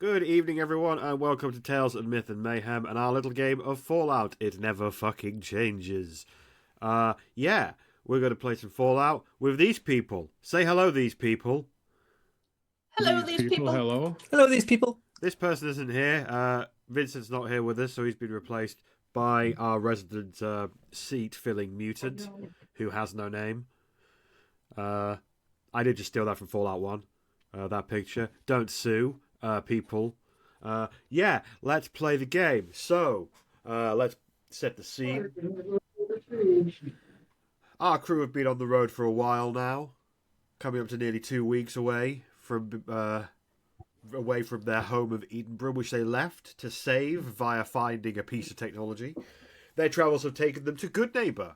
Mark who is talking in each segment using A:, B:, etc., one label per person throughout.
A: Good evening, everyone, and welcome to Tales of Myth and Mayhem and our little game of Fallout. It never fucking changes. Yeah, we're going to play some Fallout with these people. Say hello, these people.
B: Hello, these people.
C: Hello.
B: Hello, these people.
A: This person isn't here. Vincent's not here with us, so he's been replaced by our resident seat-filling mutant who has no name. I did just steal that from Fallout 1, that picture. Don't sue. People. Yeah, let's play the game. So, let's set the scene. Our crew have been on the road for a while now, coming up to nearly 2 weeks away from their home of Edinburgh, which they left to save via finding a piece of technology. Their travels have taken them to Goodneighbor,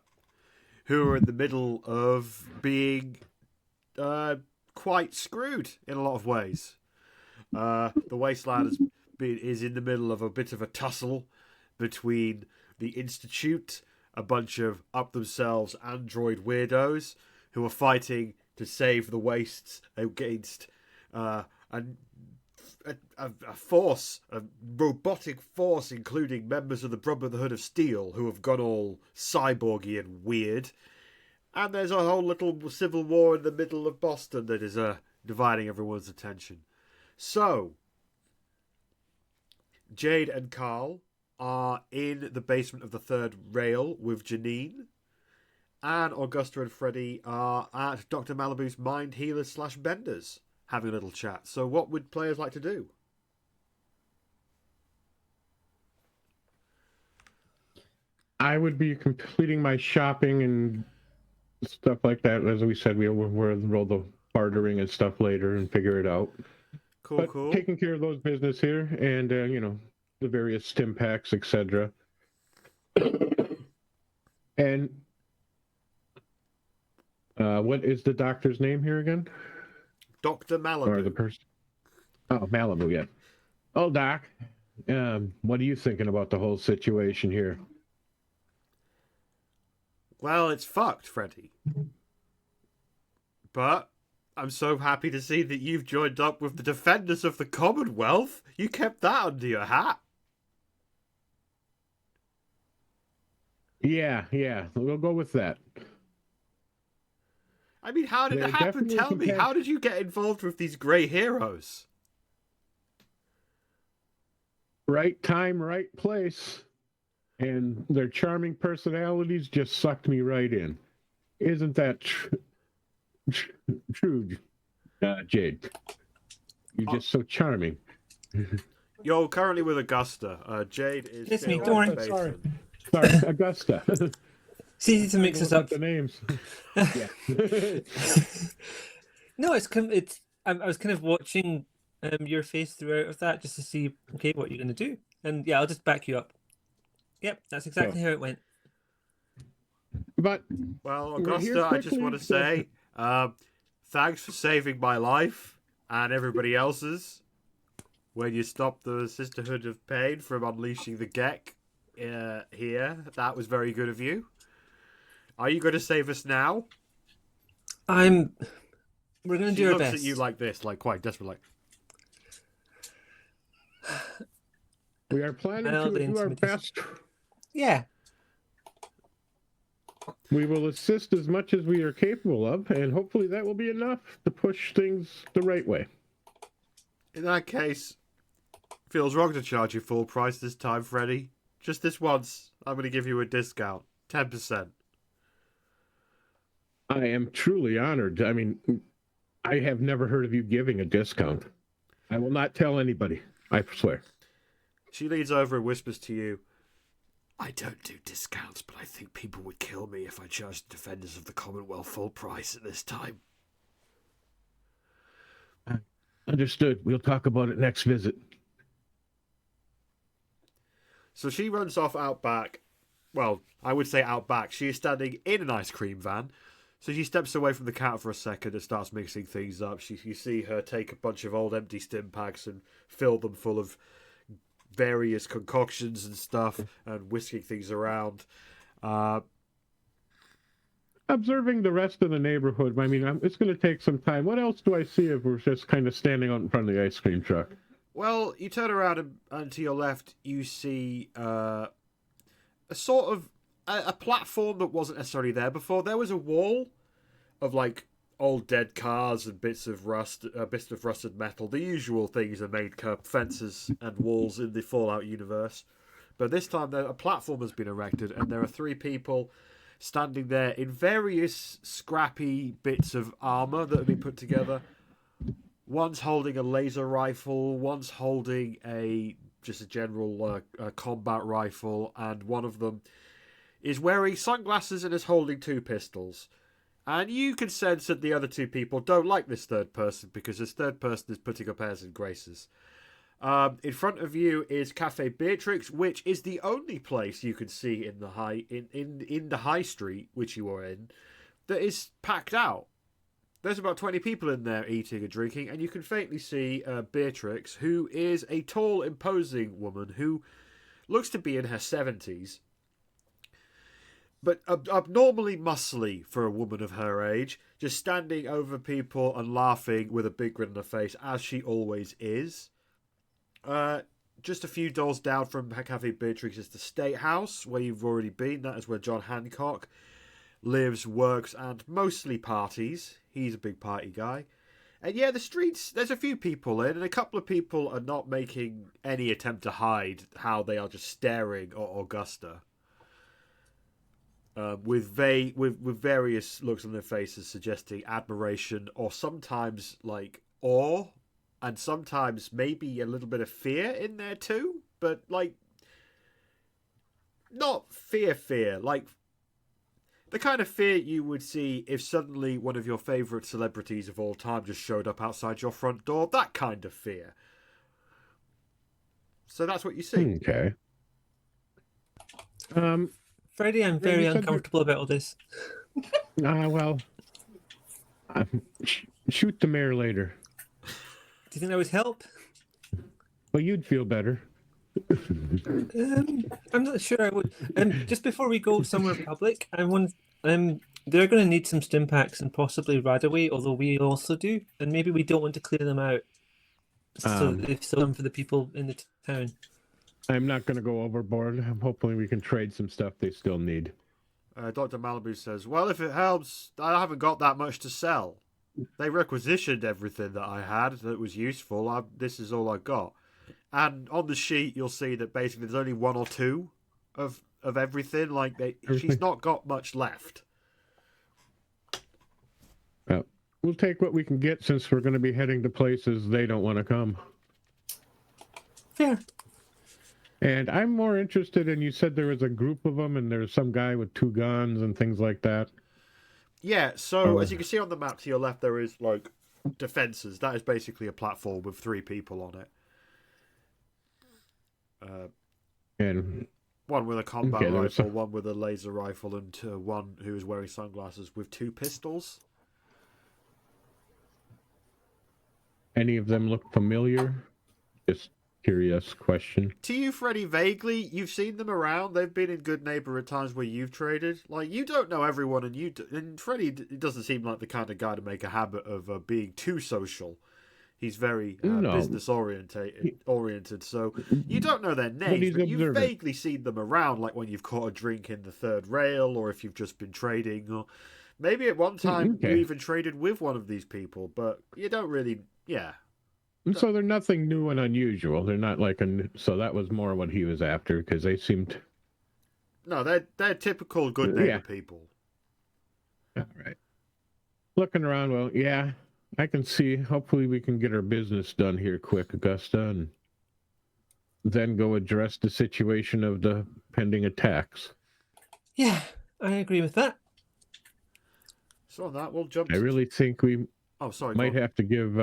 A: who are in the middle of being quite screwed in a lot of ways. The wasteland is in the middle of a bit of a tussle between the Institute, a bunch of up-themselves android weirdos who are fighting to save the wastes against a robotic force, including members of the Brotherhood of Steel, who have gone all cyborgy and weird. And there's a whole little civil war in the middle of Boston that is dividing everyone's attention. So, Jade and Carl are in the basement of the third rail with Janine, and Augusta and Freddie are at Dr. Malibu's Mind Healers / Benders, having a little chat. So what would players like to do?
C: I would be completing my shopping and stuff like that. As we said, we'll roll the bartering and stuff later and figure it out. Cool. Taking care of those business here, and the various stim packs, etc. And what is the doctor's name here again?
A: Dr. Malibu.
C: Or the person? Oh, Malibu, yeah. Oh, Doc. What are you thinking about the whole situation here?
A: Well, it's fucked, Freddie. But I'm so happy to see that you've joined up with the Defenders of the Commonwealth. You kept that under your hat.
C: Yeah, we'll go with that.
A: I mean, how did it happen? Tell me, how did you get involved with these grey heroes?
C: Right time, right place. And their charming personalities just sucked me right in. Isn't that true, Jade? You're just so charming.
A: You're currently with Augusta. Jade is...
B: It's me, don't worry.
C: Sorry, Augusta.
B: It's easy to mix us up.
C: The names.
B: No, I was kind of watching your face throughout of that just to see, okay, what you're going to do. And yeah, I'll just back you up. Yep, that's exactly how it went.
C: But
A: well, Augusta, I just want to say thanks for saving my life and everybody else's when you stopped the Sisterhood of Pain from unleashing the Gek here. That was very good of you. Are you going to save us now?
B: We're going to do our best.
A: She looks at you like this, like quite desperate, like...
C: We are planning to do our best.
B: Yeah.
C: We will assist as much as we are capable of, and hopefully that will be enough to push things the right way.
A: In that case, feels wrong to charge you full price this time, Freddie. Just this once, I'm going to give you a discount. 10%.
C: I am truly honored. I mean, I have never heard of you giving a discount. I will not tell anybody. I swear.
A: She leans over and whispers to you, I don't do discounts, but I think people would kill me if I charged the Defenders of the Commonwealth full price at this time.
C: Understood. We'll talk about it next visit.
A: So she runs off out back. Well, I would say out back. She is standing in an ice cream van. So she steps away from the counter for a second and starts mixing things up. You see her take a bunch of old empty stim packs and fill them full of various concoctions and stuff and whisking things around.
C: Observing the rest of the neighborhood, I mean, it's going to take some time. What else do I see if we're just kind of standing out in front of the ice cream truck?
A: Well, you turn around and to your left, you see a sort of a platform that wasn't necessarily there before. There was a wall of like old dead cars and bits of rusted metal, the usual things that made fences and walls in the Fallout universe. But this time, a platform has been erected, and there are three people standing there in various scrappy bits of armor that have been put together. One's holding a laser rifle, one's holding just a general combat rifle, and one of them is wearing sunglasses and is holding two pistols. And you can sense that the other two people don't like this third person because this third person is putting up airs and graces. In front of you is Cafe Beatrix, which is the only place you can see in the high street which you are in that is packed out. There's about 20 people in there eating and drinking, and you can faintly see Beatrix, who is a tall, imposing woman who looks to be in her 70s, but abnormally muscly for a woman of her age, just standing over people and laughing with a big grin on her face, as she always is. Just a few doors down from Cafe Beatrix is the State House, where you've already been. That is where John Hancock lives, works, and mostly parties. He's a big party guy. And yeah, the streets, there's a few people in, and a couple of people are not making any attempt to hide how they are just staring at Augusta. With various looks on their faces suggesting admiration or sometimes like awe, and sometimes maybe a little bit of fear in there too, but like not fear, like the kind of fear you would see if suddenly one of your favourite celebrities of all time just showed up outside your front door. That kind of fear. So that's what you see.
C: Okay.
B: Freddie, I'm very uncomfortable about all this.
C: Well, shoot the mayor later.
B: Do you think that would help?
C: Well, you'd feel better.
B: I'm not sure I would. Just before we go somewhere public, they're going to need some stim packs and possibly Radaway, although we also do, and maybe we don't want to clear them out. So if some for the people in the town.
C: I'm not going to go overboard. Hopefully we can trade some stuff they still need.
A: Dr. Malibu says, well, if it helps, I haven't got that much to sell. They requisitioned everything that I had that was useful. This is all I got. And on the sheet, you'll see that basically there's only one or two of everything. Like she's not got much left.
C: Well, we'll take what we can get since we're going to be heading to places they don't want to come.
B: Fair.
C: And I'm more interested in, you said there was a group of them and there's some guy with 2 guns and things like that.
A: Yeah, so as you can see on the map to your left, there is like defenses. That is basically a platform with 3 people on it.
C: And
A: one with a combat rifle, one with a laser rifle, and one who is wearing sunglasses with 2 pistols.
C: Any of them look familiar? Just curious question.
A: To you, Freddy, vaguely, you've seen them around. They've been in Goodneighbor at times where you've traded. Like, you don't know everyone, and Freddy doesn't seem like the kind of guy to make a habit of being too social. He's very business oriented, so you don't know their names, but you've vaguely seen them around, like when you've caught a drink in the third rail, or if you've just been trading, or maybe at one time you even traded with one of these people, but you don't really,
C: So they're nothing new and unusual. They're not like so that was more what he was after, because they seemed...
A: No, they're typical Goodneighbor people.
C: All right. Looking around, well, yeah, I can see. Hopefully we can get our business done here quick, Augusta, and then go address the situation of the pending attacks.
B: Yeah, I agree with that.
A: So on that, we'll jump...
C: I really think we might have to give...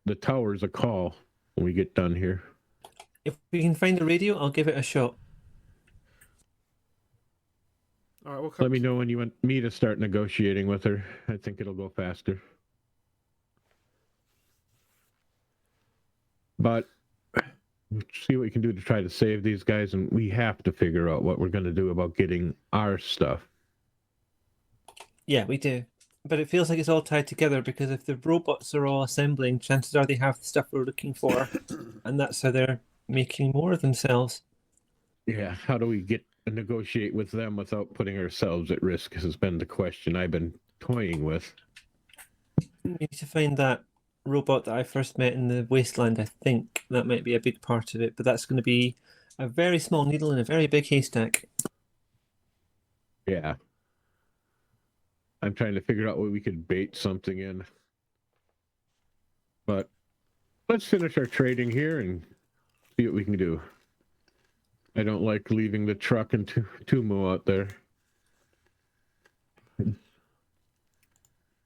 C: the towers a call when we get done here.
B: If we can find the radio, I'll give it a shot.
A: All right,
C: let me know when you want me to start negotiating with her. I think it'll go faster. But we'll see what we can do to try to save these guys, and we have to figure out what we're going to do about getting our stuff.
B: Yeah, we do. But it feels like it's all tied together because if the robots are all assembling, chances are they have the stuff we're looking for, and that's how they're making more of themselves.
C: Yeah, how do we negotiate with them without putting ourselves at risk? Has been the question I've been toying with.
B: We need to find that robot that I first met in the wasteland. I think that might be a big part of it, but that's going to be a very small needle in a very big haystack.
C: Yeah. I'm trying to figure out what we could bait something in. But let's finish our trading here and see what we can do. I don't like leaving the truck and Tumu out there.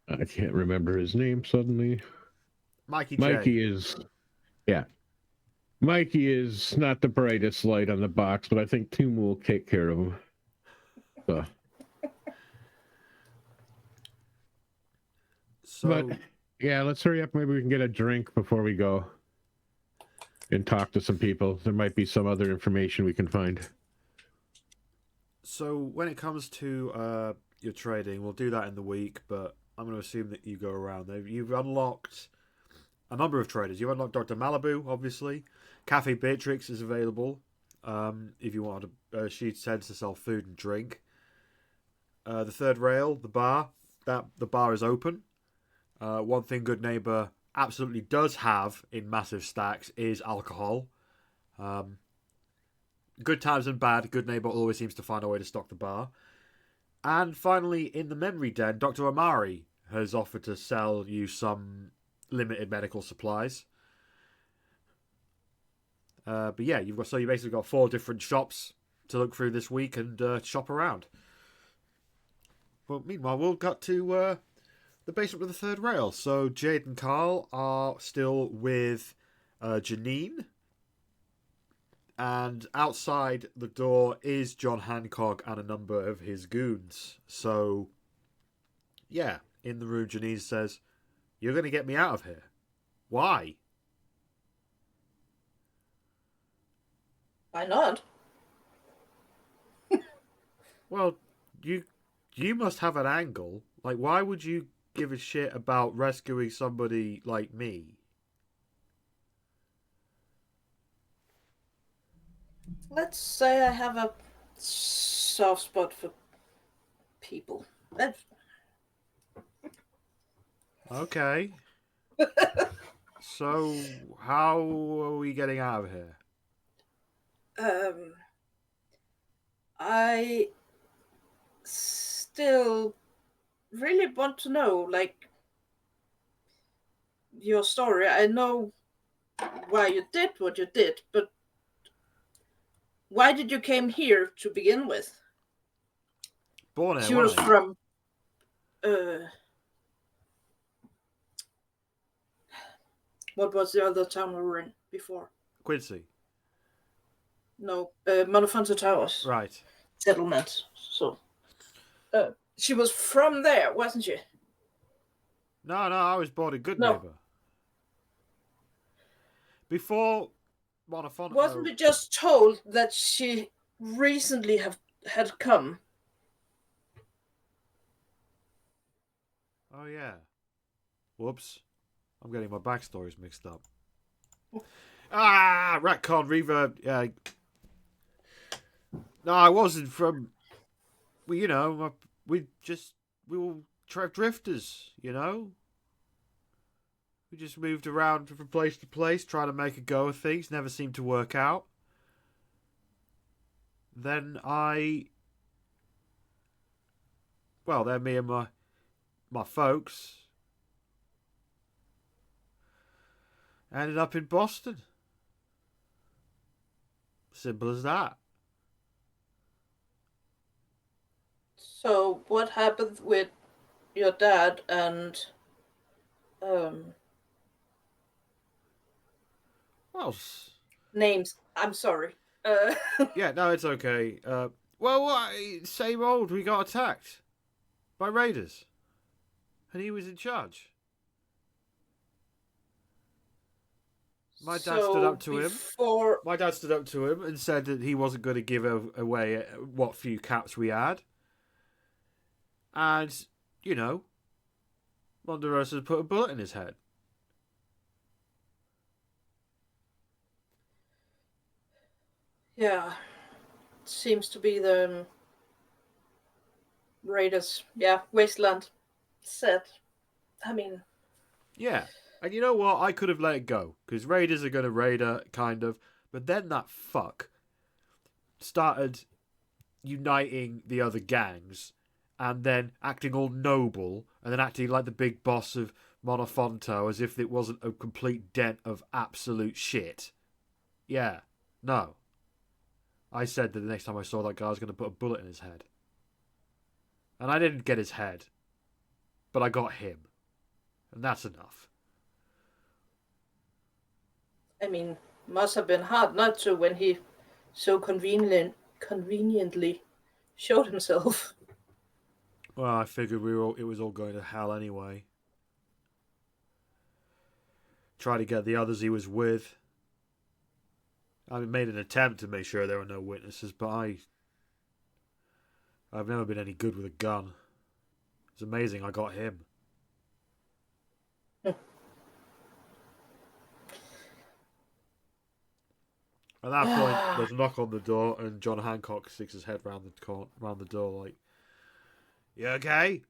C: I can't remember his name suddenly.
A: Mikey
C: is, yeah. Mikey is not the brightest light on the box, but I think Tumu will take care of him. But yeah, let's hurry up. Maybe we can get a drink before we go and talk to some people. There might be some other information we can find.
A: So when it comes to your trading, we'll do that in the week, but I'm going to assume that you go around there. You've unlocked a number of traders. You've unlocked Dr. Malibu, obviously. Cafe Beatrix is available if you want to. She tends to sell food and drink. The third rail, the bar, the bar is open. One thing Goodneighbor absolutely does have in massive stacks is alcohol. Good times and bad, Goodneighbor always seems to find a way to stock the bar. And finally, in the memory den, Dr. Amari has offered to sell you some limited medical supplies. But yeah, you basically got 4 different shops to look through this week and shop around. But meanwhile, we'll cut to the basement of the third rail. So Jade and Carl are still with Janine. And outside the door is John Hancock and a number of his goons. So, yeah, in the room, Janine says, "You're going to get me out of here. Why?"
D: Why not?
A: Well, you must have an angle. Like, why would you give a shit about rescuing somebody like me?
D: Let's say I have a soft spot for people.
A: Okay. So, how are we getting out of here?
D: I still really want to know, like, your story. I know why you did what you did, but why did you came here to begin with?
A: Born here,
D: She was from what was the other town we were in before?
A: Quincy.
D: No, Monofonto Towers.
A: Right.
D: Settlement. So, she was from there, wasn't she?
A: No, I was born in Goodneighbor. No. Before Monofonto...
D: Wasn't we just told that she recently had come?
A: Oh, yeah. Whoops. I'm getting my backstories mixed up. Retcon, reverb. No, I wasn't from... Well, you know, we were drifters, you know? We just moved around from place to place, trying to make a go of things. Never seemed to work out. Then me and my folks ended up in Boston. Simple as that.
D: So what happened with your dad and
A: Well,
D: names? I'm sorry.
A: Yeah, no, it's okay. Same old. We got attacked by raiders, and he was in charge. My dad stood up to him. My dad stood up to him and said that he wasn't going to give away what few caps we had. And, you know, Ponderosa's put a bullet in his head.
D: Yeah. Seems to be the Raiders. Yeah, Wasteland set. I mean...
A: Yeah. And you know what? I could have let it go. Because Raiders are going to Raider, kind of. But then that fuck started uniting the other gangs and then acting all noble and then acting like the big boss of Monofonto as if it wasn't a complete dent of absolute shit. Yeah. No. I said that the next time I saw that guy, I was going to put a bullet in his head. And I didn't get his head. But I got him. And that's enough.
D: I mean, must have been hard not to when he so conveniently showed himself.
A: Well, I figured it was all going to hell anyway. Try to get the others he was with. I made an attempt to make sure there were no witnesses, but I've never been any good with a gun. It's amazing I got him. At that point, there's a knock on the door, and John Hancock sticks his head round the door, like, "You okay?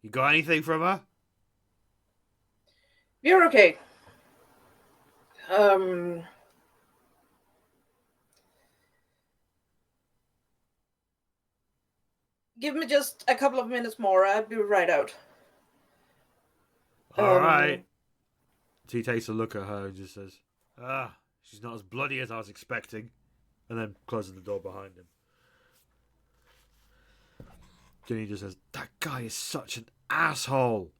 A: You got anything from her?"
D: You're okay. Give me just a couple of minutes more. I'll be right out.
A: All right. So he takes a look at her and just says, she's not as bloody as I was expecting. And then closes the door behind him. Ginny just says, "That guy is such an asshole."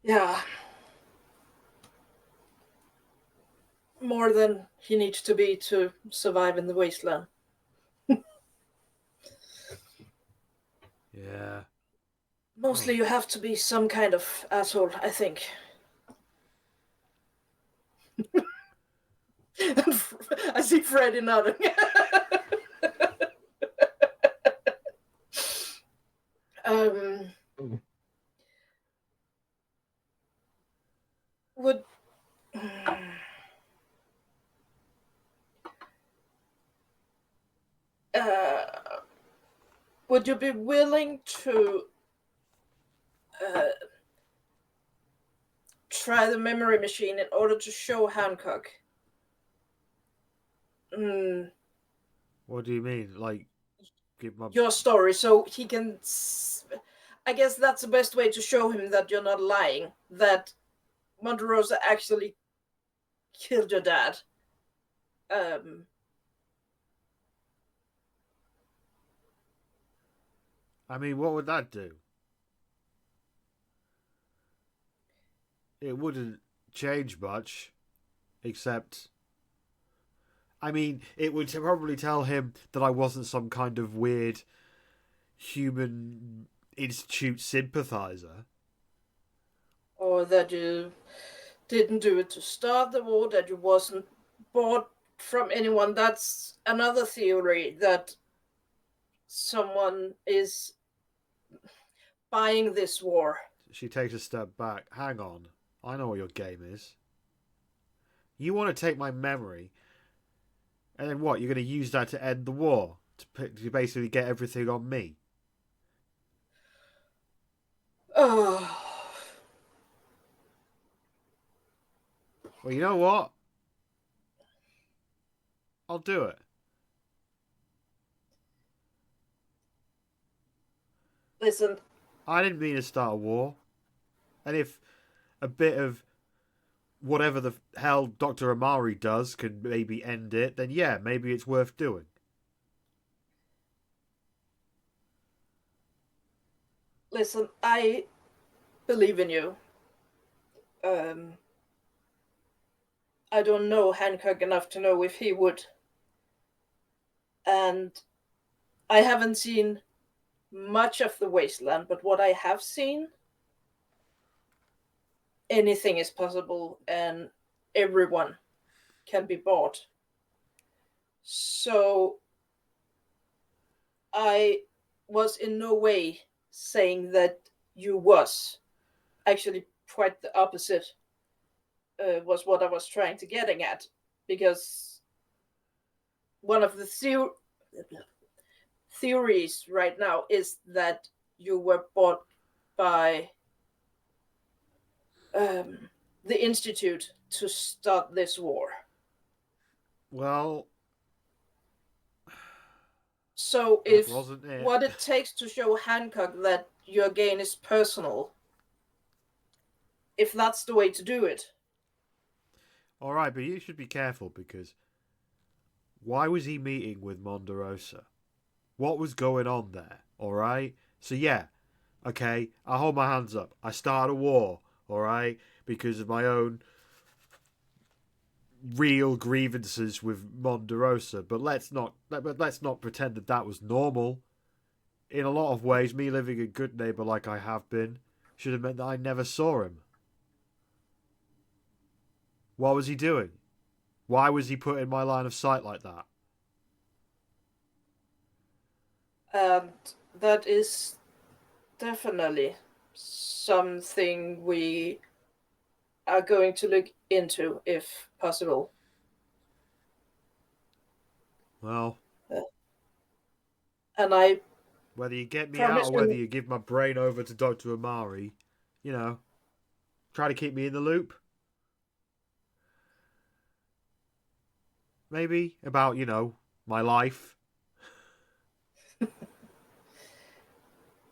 D: Yeah. More than he needs to be to survive in the wasteland.
A: Yeah.
D: Mostly you have to be some kind of asshole, I think. I see Freddy nodding. Would would you be willing to try the memory machine in order to show Hancock?
A: What do you mean? Like, give my...
D: Your story, so he can... I guess that's the best way to show him that you're not lying. That Monterosa actually killed your dad.
A: I mean, what would that do? It wouldn't change much, except... I mean, it would probably tell him that I wasn't some kind of weird human institute sympathizer.
D: Or that you didn't do it to start the war, that you wasn't bought from anyone. That's another theory, that someone is buying this war.
A: She takes a step back. Hang on. I know what your game is. You want to take my memory, and then what? You're going to use that to end the war? To basically get everything on me?
D: Oh.
A: Well, you know what? I'll do it.
D: Listen.
A: I didn't mean to start a war. And if a bit of whatever the hell Dr. Amari does can maybe end it, then yeah, maybe it's worth doing.
D: Listen, I believe in you. I don't know Hancock enough to know if he would. And I haven't seen much of the wasteland, but what I have seen, anything is possible and everyone can be bought. So I was in no way saying that you was. Actually, quite the opposite was what I was trying to getting at, because one of the theories right now is that you were bought by the Institute to start this war.
A: Well,
D: so if what it takes to show Hancock that your gain is personal, if that's the way to do it.
A: All right, but you should be careful, because why was he meeting with Monderosa? What was going on there? All right? So yeah, okay, I hold my hands up. I started a war, all right, because of my own real grievances with Monderosa. But let's not pretend that that was normal. In a lot of ways, me living a Goodneighbor like I have been should have meant that I never saw him. What was he doing? Why was he put in my line of sight like that?
D: And that is definitely something we are going to look into, if possible.
A: Well,
D: and I
A: whether you get me out or whether you give my brain over to Dr. Amari, you know, try to keep me in the loop. Maybe about, you know, my life.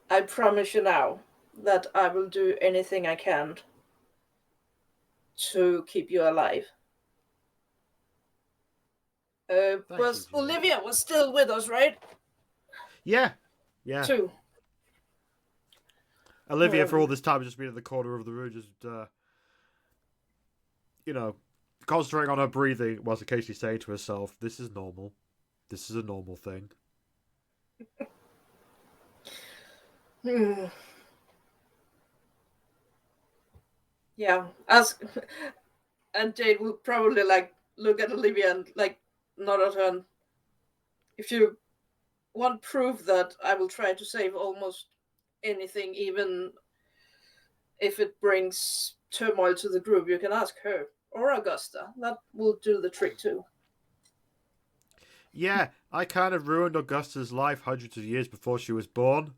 D: I promise you now that I will do anything I can to keep you alive. Was Olivia was still with us, right?
A: Yeah. Yeah.
D: Too.
A: Olivia, for all this time, has just been in the corner of the room, just, you know, concentrating on her breathing, whilst occasionally saying to herself, "This is normal. This is a normal thing."
D: Yeah, and Jade will probably look at Olivia and nod at her. And if you want proof that I will try to save almost anything, even if it brings turmoil to the group, you can ask her or Augusta. That will do the trick too.
A: Yeah, I kind of ruined Augusta's life hundreds of years before she was born.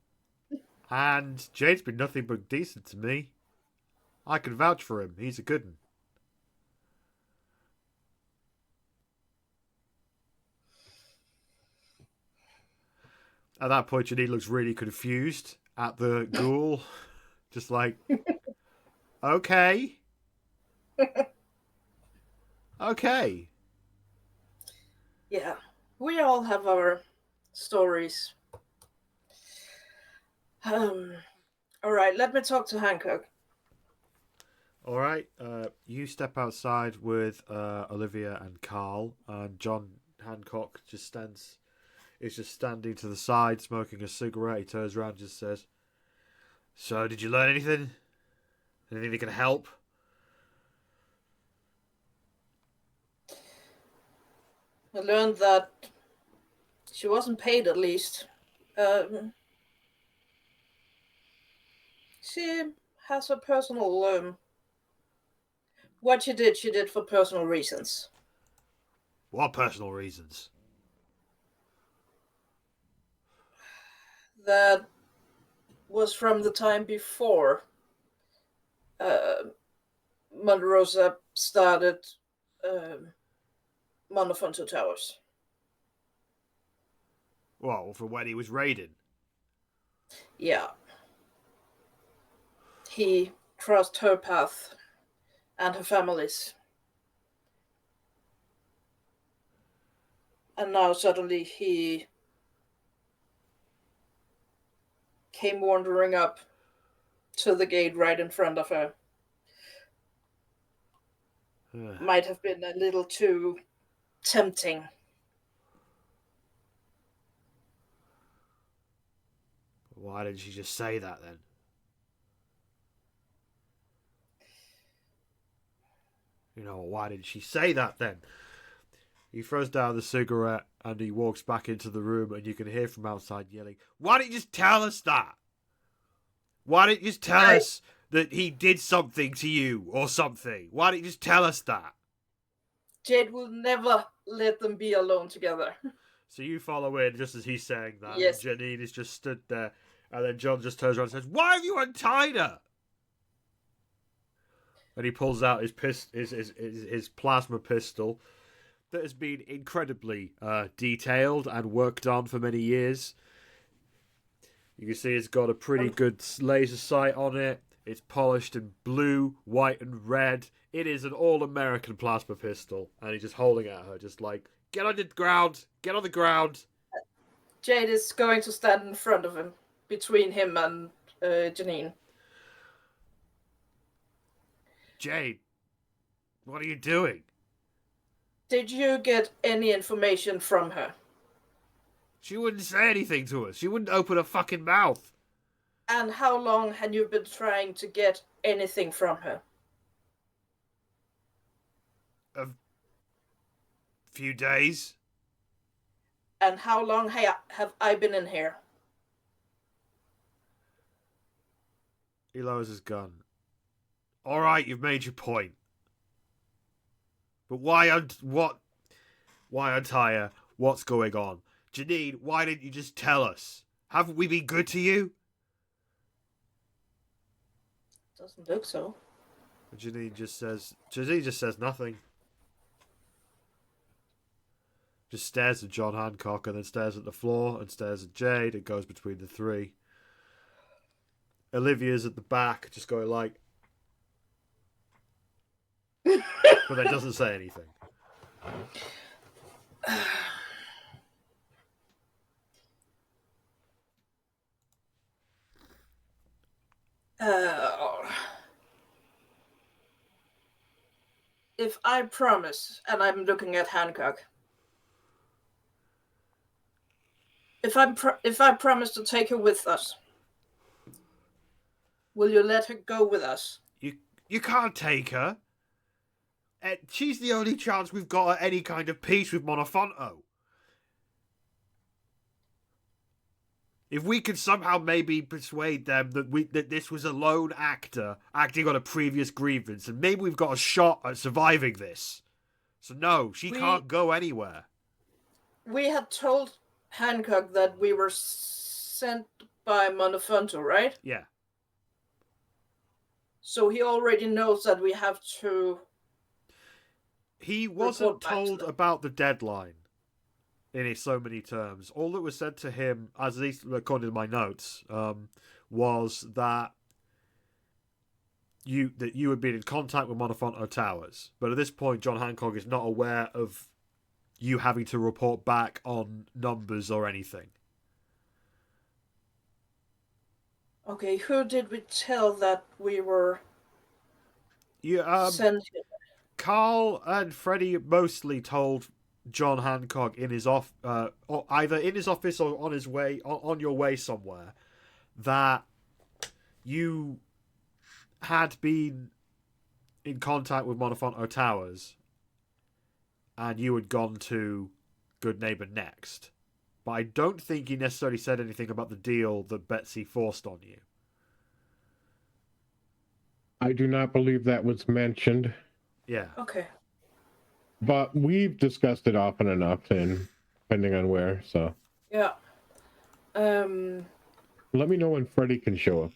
A: And Jade's been nothing but decent to me. I can vouch for him. He's a good one. At that point, Janine looks really confused at the ghoul. Just like, okay. Okay.
D: Yeah, we all have our stories. All right, let me talk to Hancock.
A: All right, you step outside with Olivia and Carl, and John Hancock is just standing to the side, smoking a cigarette. He turns around and just says, "So, did you learn anything? Anything that can help?"
D: I learned that she wasn't paid, at least. She has a personal... what she did for personal reasons.
A: What personal reasons?
D: That was from the time before Monderosa started Monofonto Towers.
A: Well, for when he was raiding.
D: Yeah. He crossed her path and her family's. And now suddenly he came wandering up to the gate right in front of her. Might have been a little too tempting.
A: Why didn't she just say that then? You know, why didn't she say that then? He throws down the cigarette And he walks back into the room, and you can hear from outside yelling, "Why didn't you just tell us that? Why didn't you just tell us that he did something to you or something? Why didn't you just tell us that?"
D: Jade will never let them be alone together.
A: So you follow in just as he's saying that.
D: Yes.
A: And Janine is just stood there. And then John just turns around and says, "Why have you untied her?" And he pulls out his plasma pistol that has been incredibly detailed and worked on for many years. You can see it's got a pretty good laser sight on it. It's polished in blue, white, and red. It is an all-American plasma pistol. And he's just holding it at her, just like, "Get on the ground! Get on the ground!"
D: Jade is going to stand in front of him, between him and Janine.
A: "Jade, what are you doing?"
D: Did you get any information from her?
A: She wouldn't say anything to us. She wouldn't open her fucking mouth.
D: And how long had you been trying to get anything from her?
A: A few days.
D: And how long have I been in here?
A: He lowers his gun. "All right, you've made your point. But why untie her? What's going on? Janine, why didn't you just tell us? Haven't we been good to you?"
D: Doesn't look so.
A: Janine just says nothing. Just stares at John Hancock and then stares at the floor and stares at Jade and goes between the three. Olivia's at the back just going like... but then doesn't say anything.
D: If I promise, and I'm looking at Hancock, if I promise to take her with us, will you let her go with us?
A: You can't take her. She's the only chance we've got at any kind of peace with Monofonto. If we could somehow maybe persuade them that this was a lone actor acting on a previous grievance, and maybe we've got a shot at surviving this. So no, she can't go anywhere.
D: We had told Hancock that we were sent by Monofonto, right?
A: Yeah.
D: So he already knows that we have to...
A: He wasn't told about the deadline in so many terms. All that was said to him, at least according to my notes, was that you had been in contact with Monofonto Towers. But at this point, John Hancock is not aware of you having to report back on numbers or anything.
D: Okay, who did we tell that we were sent here?
A: Carl and Freddie mostly told John Hancock in his either in his office or on his way on your way somewhere, that you had been in contact with Monofonto Towers and you had gone to Goodneighbor next. But I don't think he necessarily said anything about the deal that Betsy forced on you.
C: I do not believe that was mentioned.
A: Yeah.
D: Okay.
C: But we've discussed it often enough, and depending on where, so.
D: Yeah.
C: Let me know when Freddy can show up.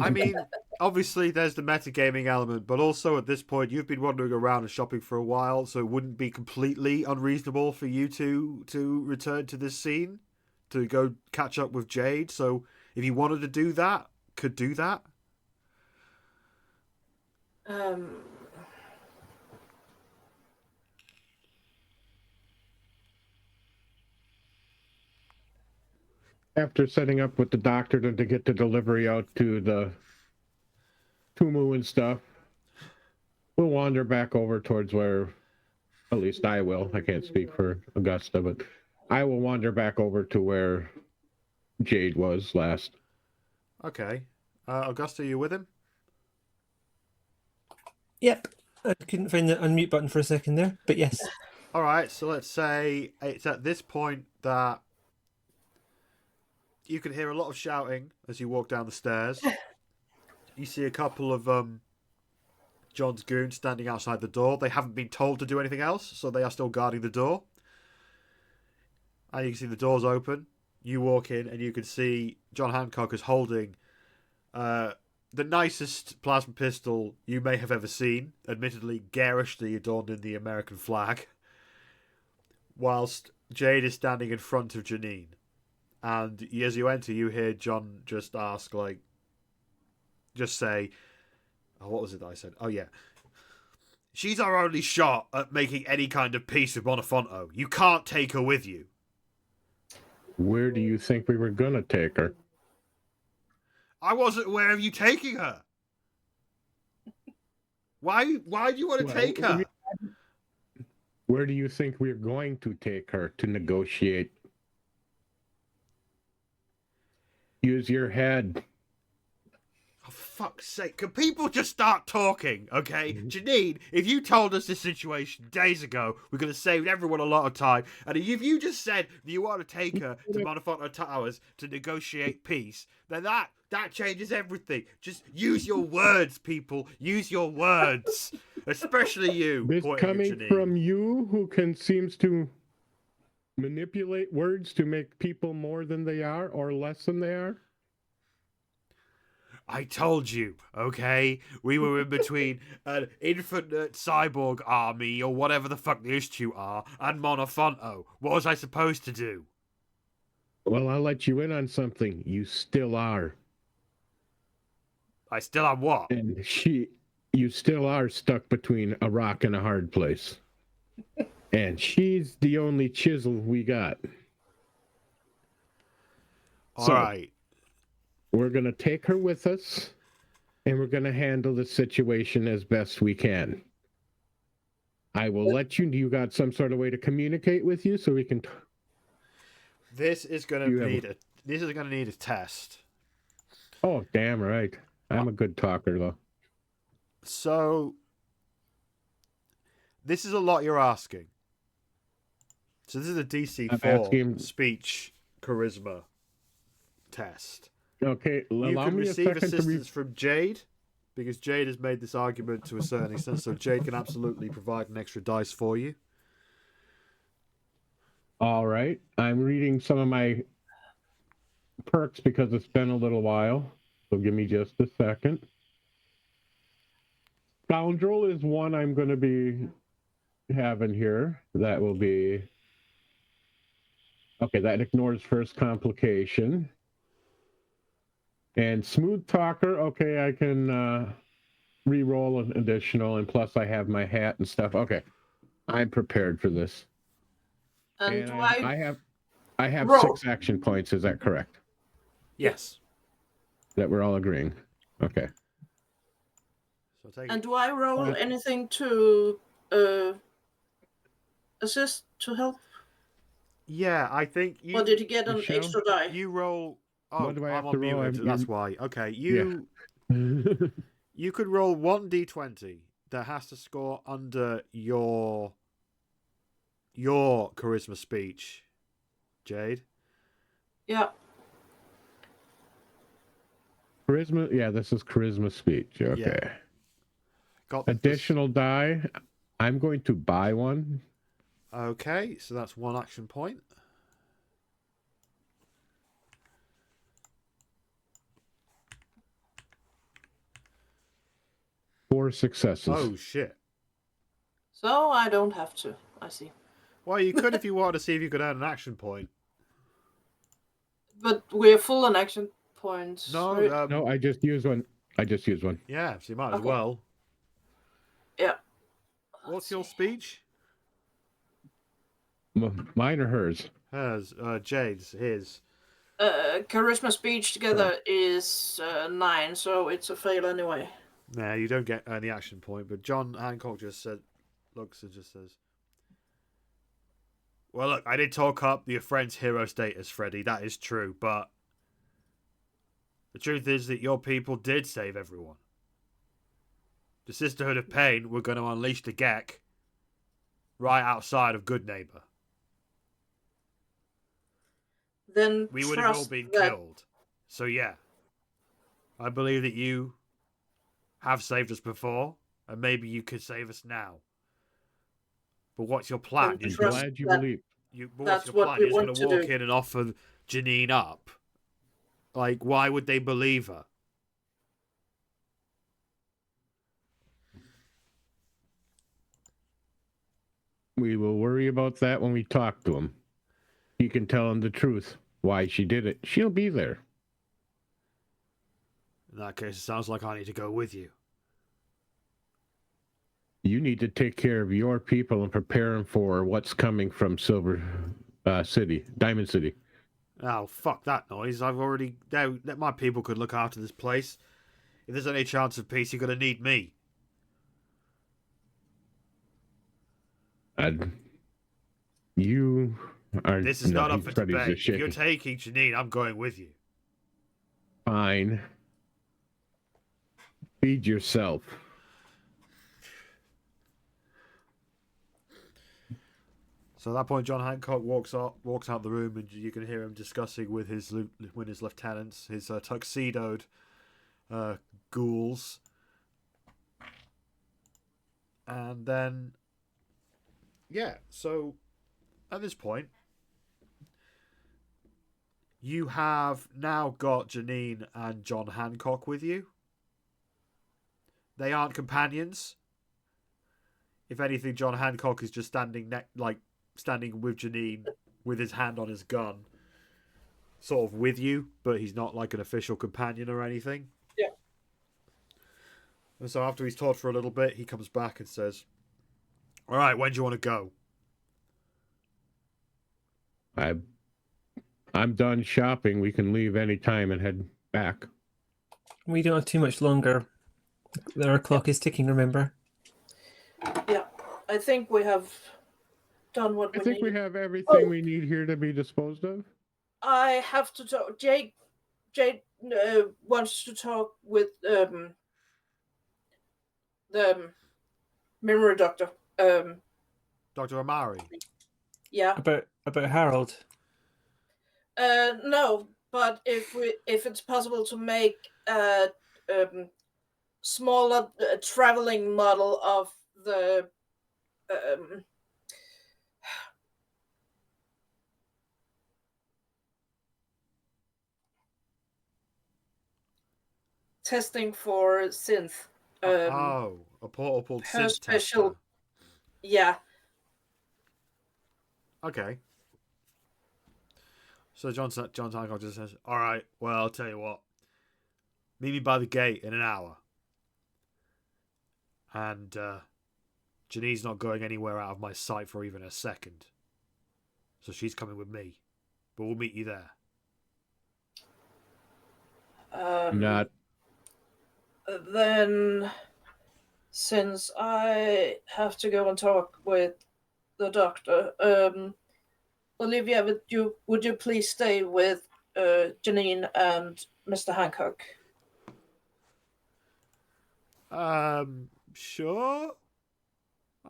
A: I mean, obviously there's the metagaming element, but also at this point you've been wandering around and shopping for a while, so it wouldn't be completely unreasonable for you to return to this scene, to go catch up with Jade. So if you wanted to do that, could do that.
C: After setting up with the doctor to get the delivery out to the Tumu and stuff, we'll wander back over towards where, at least I will. I can't speak for Augusta, but I will wander back over to where Jade was last.
A: Okay. Augusta, are you with him?
B: Yep. I couldn't find the unmute button for a second there, but yes.
A: All right, so let's say it's at this point that you can hear a lot of shouting as you walk down the stairs. You see a couple of John's goons standing outside the door. They haven't been told to do anything else, so they are still guarding the door. And you can see the doors open. You walk in, and you can see John Hancock is holding the nicest plasma pistol you may have ever seen, admittedly garishly adorned in the American flag, whilst Jade is standing in front of Janine. And as you enter, you hear John just ask, just say, oh, what was it that I said? Oh, yeah. She's our only shot at making any kind of peace with Monofonto. You can't take her with you.
C: Where do you think we were going to take her?
A: I wasn't aware of you taking her. Why do you want to take her?
C: Where do you think we're going to take her to negotiate? Use your head.
A: Oh, fuck's sake. Can people just start talking, okay? Janine, if you told us this situation days ago, we could have saved everyone a lot of time. And if you just said that you want to take her to Monofonto Towers to negotiate peace, then that changes everything. Just use your words, people. Use your words. Especially you.
C: This coming from you, who seems to manipulate words to make people more than they are or less than they are?
A: I told you, okay? We were in between an infinite cyborg army, or whatever the fuck these two are, and Monofonto. What was I supposed to do?
C: Well, I'll let you in on something. You still are.
A: I still am what?
C: And you still are stuck between a rock and a hard place. And she's the only chisel we got.
A: All right.
C: We're going to take her with us, and we're going to handle the situation as best we can. I will let you got some sort of way to communicate with you so we can...
A: This is going to need a test.
C: Oh, damn right. I'm a good talker, though.
A: So, this is a lot you're asking. So this is a DC4 speech charisma test.
C: Okay,
A: you can receive assistance from Jade, because Jade has made this argument to a certain extent, so Jade can absolutely provide an extra dice for you.
C: All right. I'm reading some of my perks because it's been a little while, so give me just a second. Scoundrel is one I'm going to be having here. That will be... Okay, that ignores first complication. And Smooth Talker, okay, I can re-roll an additional, and plus I have my hat and stuff. Okay, I'm prepared for this.
D: And
C: I have 6 action points, is that correct?
A: Yes.
C: That we're all agreeing. Okay.
D: So and do I roll anything to assist, to help?
A: Yeah, I think you...
D: Or did you get an extra die?
A: You roll... Oh,
C: what do I have
A: I'm
C: to roll?
A: That's why. Okay, you you could roll 1d20 that has to score under your charisma speech, Jade.
D: Yeah.
C: Charisma, yeah, this is charisma speech. Okay.
A: Yeah. Got
C: additional die. I'm going to buy one.
A: Okay, so that's 1 action point.
C: Four successes.
A: Oh, shit.
D: So I don't have to. I see.
A: Well, you could if you wanted to see if you could earn an action point.
D: But we're full on action points.
A: No,
D: right?
C: No, I just used one.
A: Yeah, so you might as well.
D: Yeah.
A: What's your speech?
C: Mine or hers?
A: Hers. Jade's. His.
D: Charisma speech together is 9, so it's a fail anyway.
A: Nah, you don't get any action point, but John Hancock just looks and just says, well, look, I did talk up your friend's hero status, Freddy, that is true, but the truth is that your people did save everyone. The Sisterhood of Pain were going to unleash the Gek right outside of Goodneighbor.
D: Then
A: we would have all been killed. So yeah, I believe that you have saved us before, and maybe you could save us now. But what's your plan?
C: I'm glad you believe.
A: What's your plan? You're just going to walk in and offer Janine up? Like, why would they believe her?
C: We will worry about that when we talk to him. You can tell him the truth, why she did it. She'll be there.
A: In that case, it sounds like I need to go with you.
C: You need to take care of your people and prepare them for what's coming from Diamond City.
A: Oh, fuck that noise. My people could look after this place. If there's any chance of peace, you're going to need me.
C: You are...
A: This is not up for debate. If you're taking Janine, I'm going with you.
C: Fine. Feed yourself.
A: So at that point, John Hancock walks out the room, and you can hear him discussing with his lieutenants, his tuxedoed ghouls. And then, yeah, so at this point, you have now got Janine and John Hancock with you. They aren't companions. If anything, John Hancock is just standing with Janine with his hand on his gun, sort of with you, but he's not like an official companion or anything.
D: Yeah.
A: And so after he's talked for a little bit, he comes back and says, all right, when do you want to go?
C: I'm done shopping. We can leave any time and head back.
B: We don't have too much longer. Our clock is ticking, remember?
D: Yeah, I think we have done what we need.
C: I think we have everything we need here to be disposed of.
D: I have to talk. Jake wants to talk with the memory doctor.
A: Dr. Amari.
D: Yeah.
B: About Harold.
D: No, but if it's possible to make a smaller traveling model of the testing for synth.
A: A portable synth
D: special
A: tester.
D: Yeah.
A: Okay. So John Hancock just says, all right, well, I'll tell you what. Meet me by the gate in an hour. And Janine's not going anywhere out of my sight for even a second. So she's coming with me. But we'll meet you there.
C: Not.
D: Then, since I have to go and talk with the doctor, Olivia, would you please stay with Janine and Mr. Hancock?
A: Sure.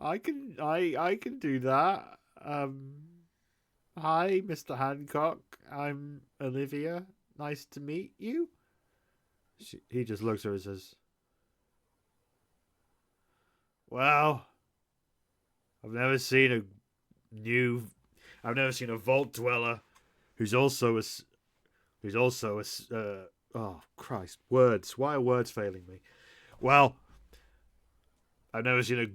A: I can do that. Hi, Mr. Hancock. I'm Olivia. Nice to meet you. He just looks at her and says, well, I've never seen a vault dweller who's also a oh Christ, words. Why are words failing me? Well, I've never seen a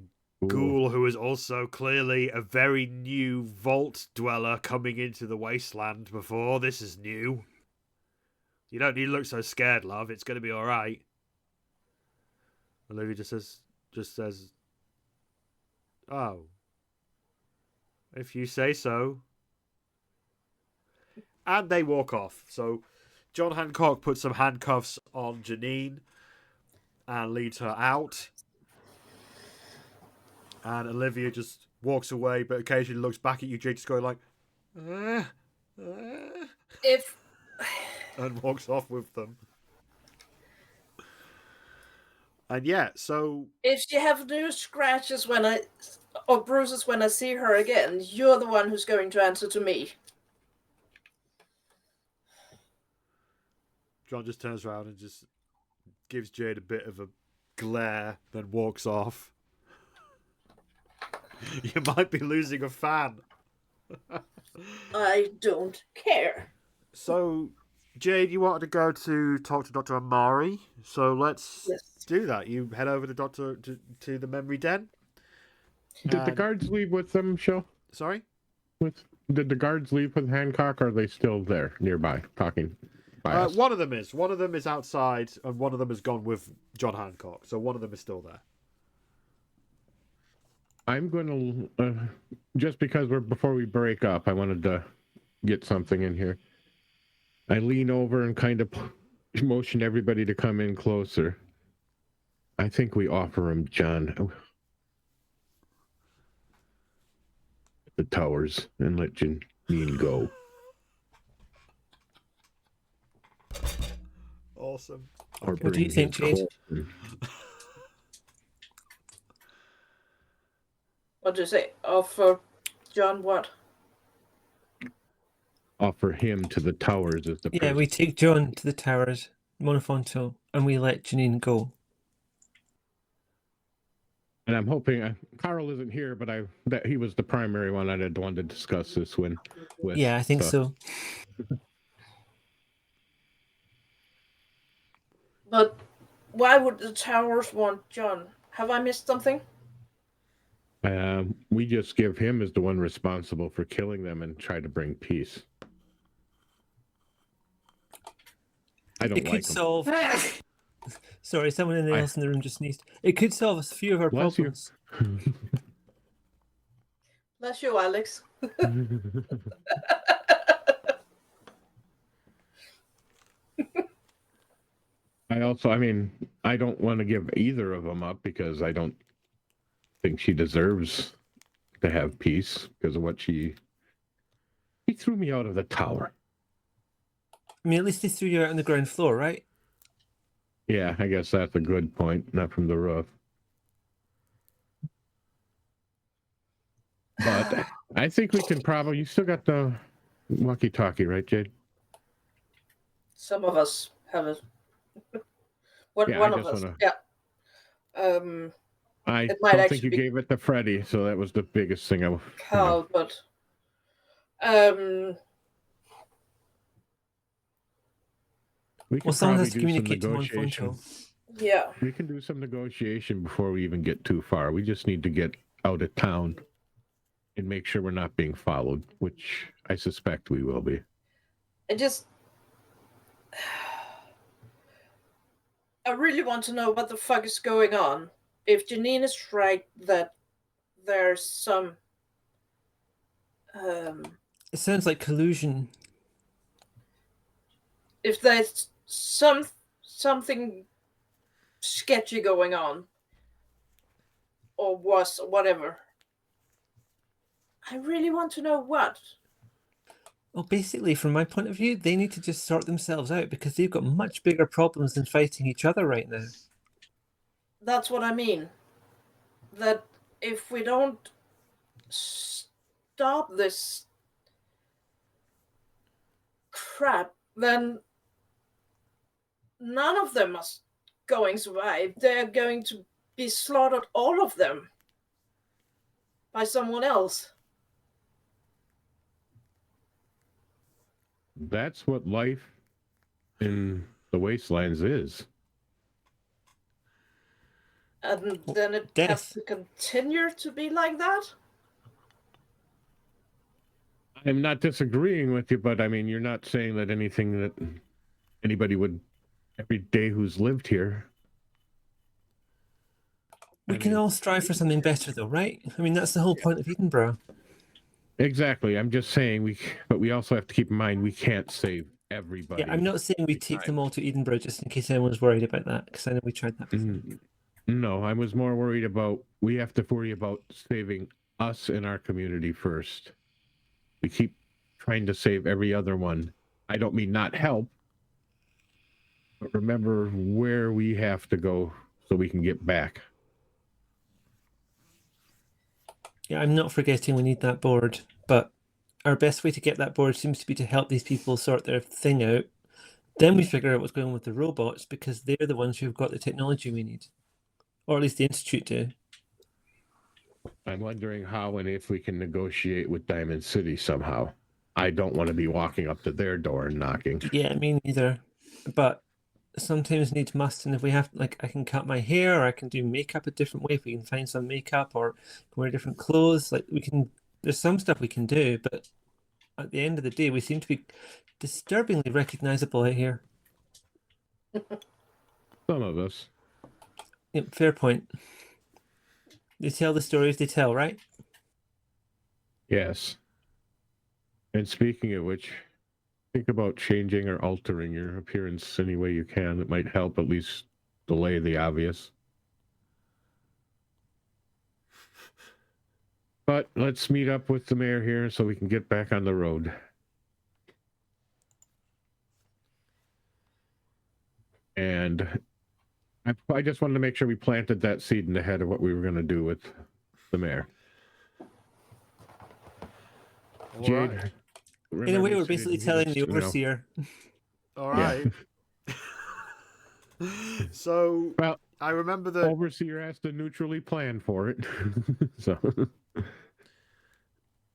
A: ghoul who is also clearly a very new vault dweller coming into the wasteland before. This is new. You don't need to look so scared, love. It's going to be all right. Olivia just says, oh, if you say so. And they walk off. So John Hancock puts some handcuffs on Janine and leads her out. And Olivia just walks away, but occasionally looks back at you, Jake, just going like,
D: If...
A: and walks off with them. And yeah, so...
D: If you have new scratches when I or bruises when I see her again, you're the one who's going to answer to me.
A: John just turns around and just gives Jade a bit of a glare, then walks off. You might be losing a fan.
D: I don't care.
A: So, Jade, you wanted to go to talk to Dr. Amari, so let's do that. You head over to the memory den.
C: Did the guards leave with them, Shell?
A: Sorry?
C: Did the guards leave with Hancock, or are they still there nearby talking by us?
A: One of them is. One of them is outside, and one of them has gone with John Hancock, so one of them is still there.
C: I'm going to, just because before we break up, I wanted to get something in here. I lean over and kind of motion everybody to come in closer. I think we offer him John the towers and let Janine go.
A: Awesome.
C: Or
B: what do you think, Jade?
D: What do you say? Offer John what?
C: Offer him to the towers as the
B: Yeah, we take John to the towers, Monofonto, and we let Janine go.
C: And I'm hoping Carl isn't here, but that he was the primary one I'd want to discuss this with.
B: Yeah, I think so.
D: But why would the towers want John? Have I missed something?
C: We just give him as the one responsible for killing them and try to bring peace. I don't like him.
B: Solve. Sorry, someone else in the room just sneezed. It could solve a few of our problems.
D: Bless you, Alex.
C: I don't want to give either of them up because I don't think she deserves to have peace because of what he threw me out of the tower.
B: I mean, at least they threw you out on the ground floor, right?
C: Yeah, I guess that's a good point. Not from the roof. But I think we can probably... You still got the walkie-talkie, right, Jade?
D: Some of us have it. One of us, yeah.
C: I don't think you gave it to Freddie, so that was the biggest thing.
D: But
C: we can
B: someone has
C: probably
B: to
C: do some
B: communicate to
C: negotiation.
D: Yeah,
C: we can do some negotiation before we even get too far. We just need to get out of town and make sure we're not being followed, which I suspect we will be.
D: I really want to know what the fuck is going on. If Janine is right that there's some...
B: it sounds like collusion.
D: If there's something sketchy going on, or was, whatever, I really want to know what.
B: Well, basically, from my point of view, they need to just sort themselves out because they've got much bigger problems than fighting each other right now.
D: That's what I mean. That if we don't stop this crap, then none of them are going to survive. They're going to be slaughtered, all of them, by someone else.
C: That's what life in the wastelands is.
D: And then it has to continue to be like that?
C: I'm not disagreeing with you, but I mean, you're not saying that anything that anybody would every day who's lived here.
B: We can all strive for something better, though, right? I mean, that's the whole point of Edinburgh.
C: Exactly. I'm just saying but we also have to keep in mind we can't save everybody.
B: Yeah, I'm not saying we take them all to Edinburgh just in case anyone's worried about that, because I know we tried that before.
C: No, I was more worried about we have to worry about saving us and our community first. We keep trying to save every other one. I don't mean not help, but remember where we have to go so we can get back.
B: Yeah, I'm not forgetting we need that board, but our best way to get that board seems to be to help these people sort their thing out. Then we figure out what's going on with the robots because they're the ones who've got the technology we need. Or at least the Institute do.
C: I'm wondering how and if we can negotiate with Diamond City somehow. I don't want to be walking up to their door and knocking.
B: Yeah, me neither. But sometimes needs must, and if we have, like, I can cut my hair, or I can do makeup a different way. If we can find some makeup or wear different clothes, like we can. There's some stuff we can do, but at the end of the day, we seem to be disturbingly recognizable out here.
C: Some of us.
B: Yep, fair point. They tell the stories they tell, right?
C: Yes. And speaking of which, think about changing or altering your appearance any way you can. It might help at least delay the obvious. But let's meet up with the mayor here so we can get back on the road. And I just wanted to make sure we planted that seed in the head of what we were going to do with the mayor. Jade.
A: Right.
B: In a way, we're basically telling the overseer.
A: All right. Yeah. So, well, I remember that
C: overseer has to neutrally plan for it. So,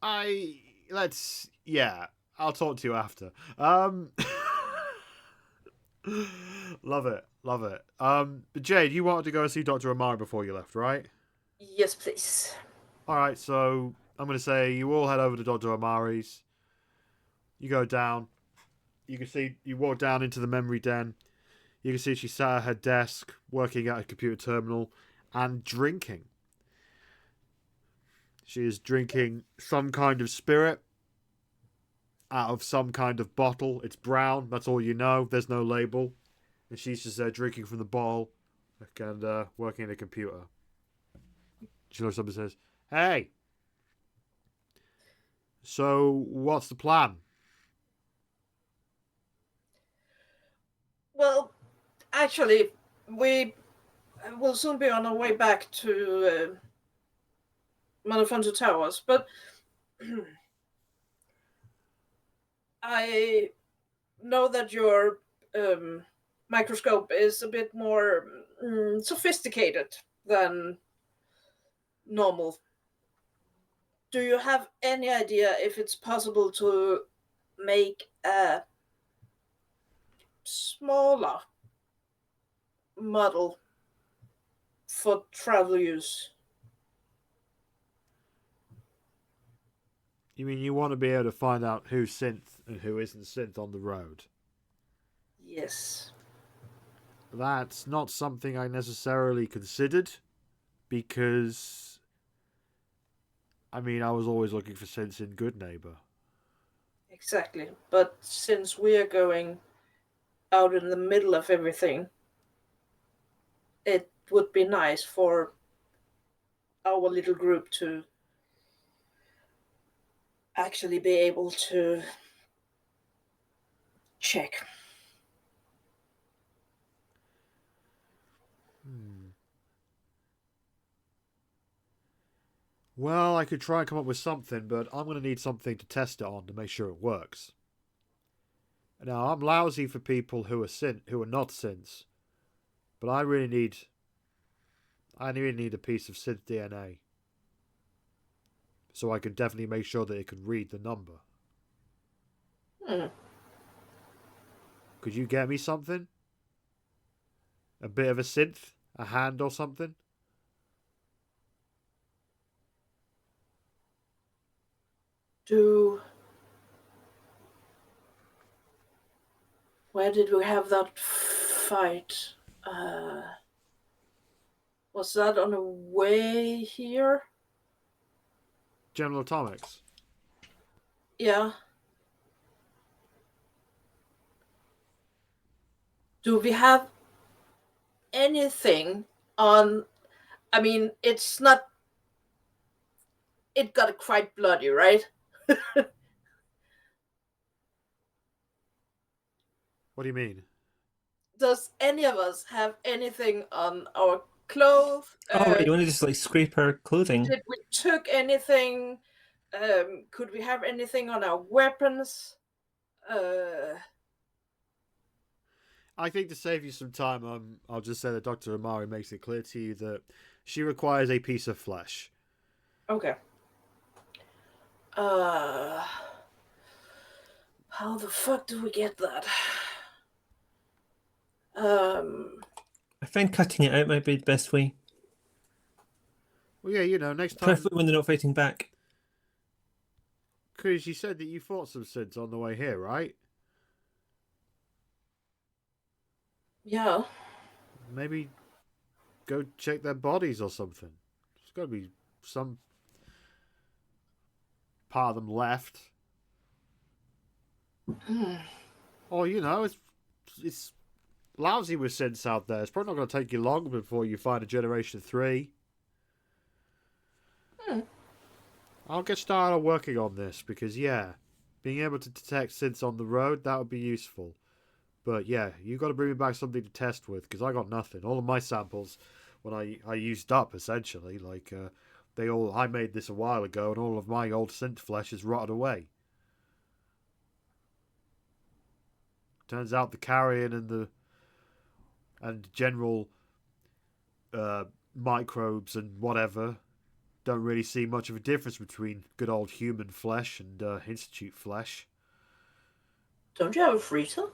A: I'll talk to you after. Love it. But Jade, you wanted to go and see Dr. Amari before you left, right?
D: Yes, please.
A: All right, so I'm going to say you all head over to Dr. Amari's. You go down. You can see, you walk down into the memory den. You can see she sat at her desk, working at a computer terminal, and drinking. She is drinking some kind of spirit out of some kind of bottle. It's brown, that's all you know. There's no label. And she's just there drinking from the bottle and working at a computer. She looks up and says, "Hey, so what's the plan?"
D: Well, actually, we will soon be on our way back to Monofonto Towers, but I know that your microscope is a bit more sophisticated than normal. Do you have any idea if it's possible to make a smaller model for travel use?
A: You mean you want to be able to find out who's synth and who isn't synth on the road?
D: Yes.
A: That's not something I necessarily considered, because I was always looking for synths in Goodneighbor.
D: Exactly. But since we are going out in the middle of everything, it would be nice for our little group to actually be able to check.
A: Well, I could try and come up with something, but I'm going to need something to test it on to make sure it works. Now, I'm lousy for people who are not synths, but I really need a piece of synth DNA, so I can definitely make sure that it can read the number. Could you get me something? A bit of a synth? A hand or something?
D: Where did we have that fight? Was that on the way here?
A: General Atomics.
D: Yeah. Do we have anything on? It's not. It got quite bloody, right?
A: What do you mean?
D: Does any of us have anything on our clothes?
B: Oh, right, you want to just scrape our clothing?
D: took anything? Could we have anything on our weapons?
A: I think to save you some time, I'll just say that Dr. Amari makes it clear to you that she requires a piece of flesh.
D: Okay. How the fuck do we get that?
B: I find cutting it out might be the best way.
A: Well, yeah, next time.
B: Preferably when they're not fighting back.
A: Because you said that you fought some synths on the way here, right?
D: Yeah.
A: Maybe go check their bodies or something. There's got to be some part of them left. Or, it's lousy with synths out there. It's probably not going to take you long before you find a Generation 3. I'll get started on working on this because, being able to detect synths on the road, that would be useful. But, you got to bring me back something to test with because I got nothing. All of my samples, when I used up, essentially, I made this a while ago and all of my old synth flesh is rotted away. Turns out the carrion and general microbes and whatever don't really see much of a difference between good old human flesh and institute flesh.
D: Don't you have a freezer?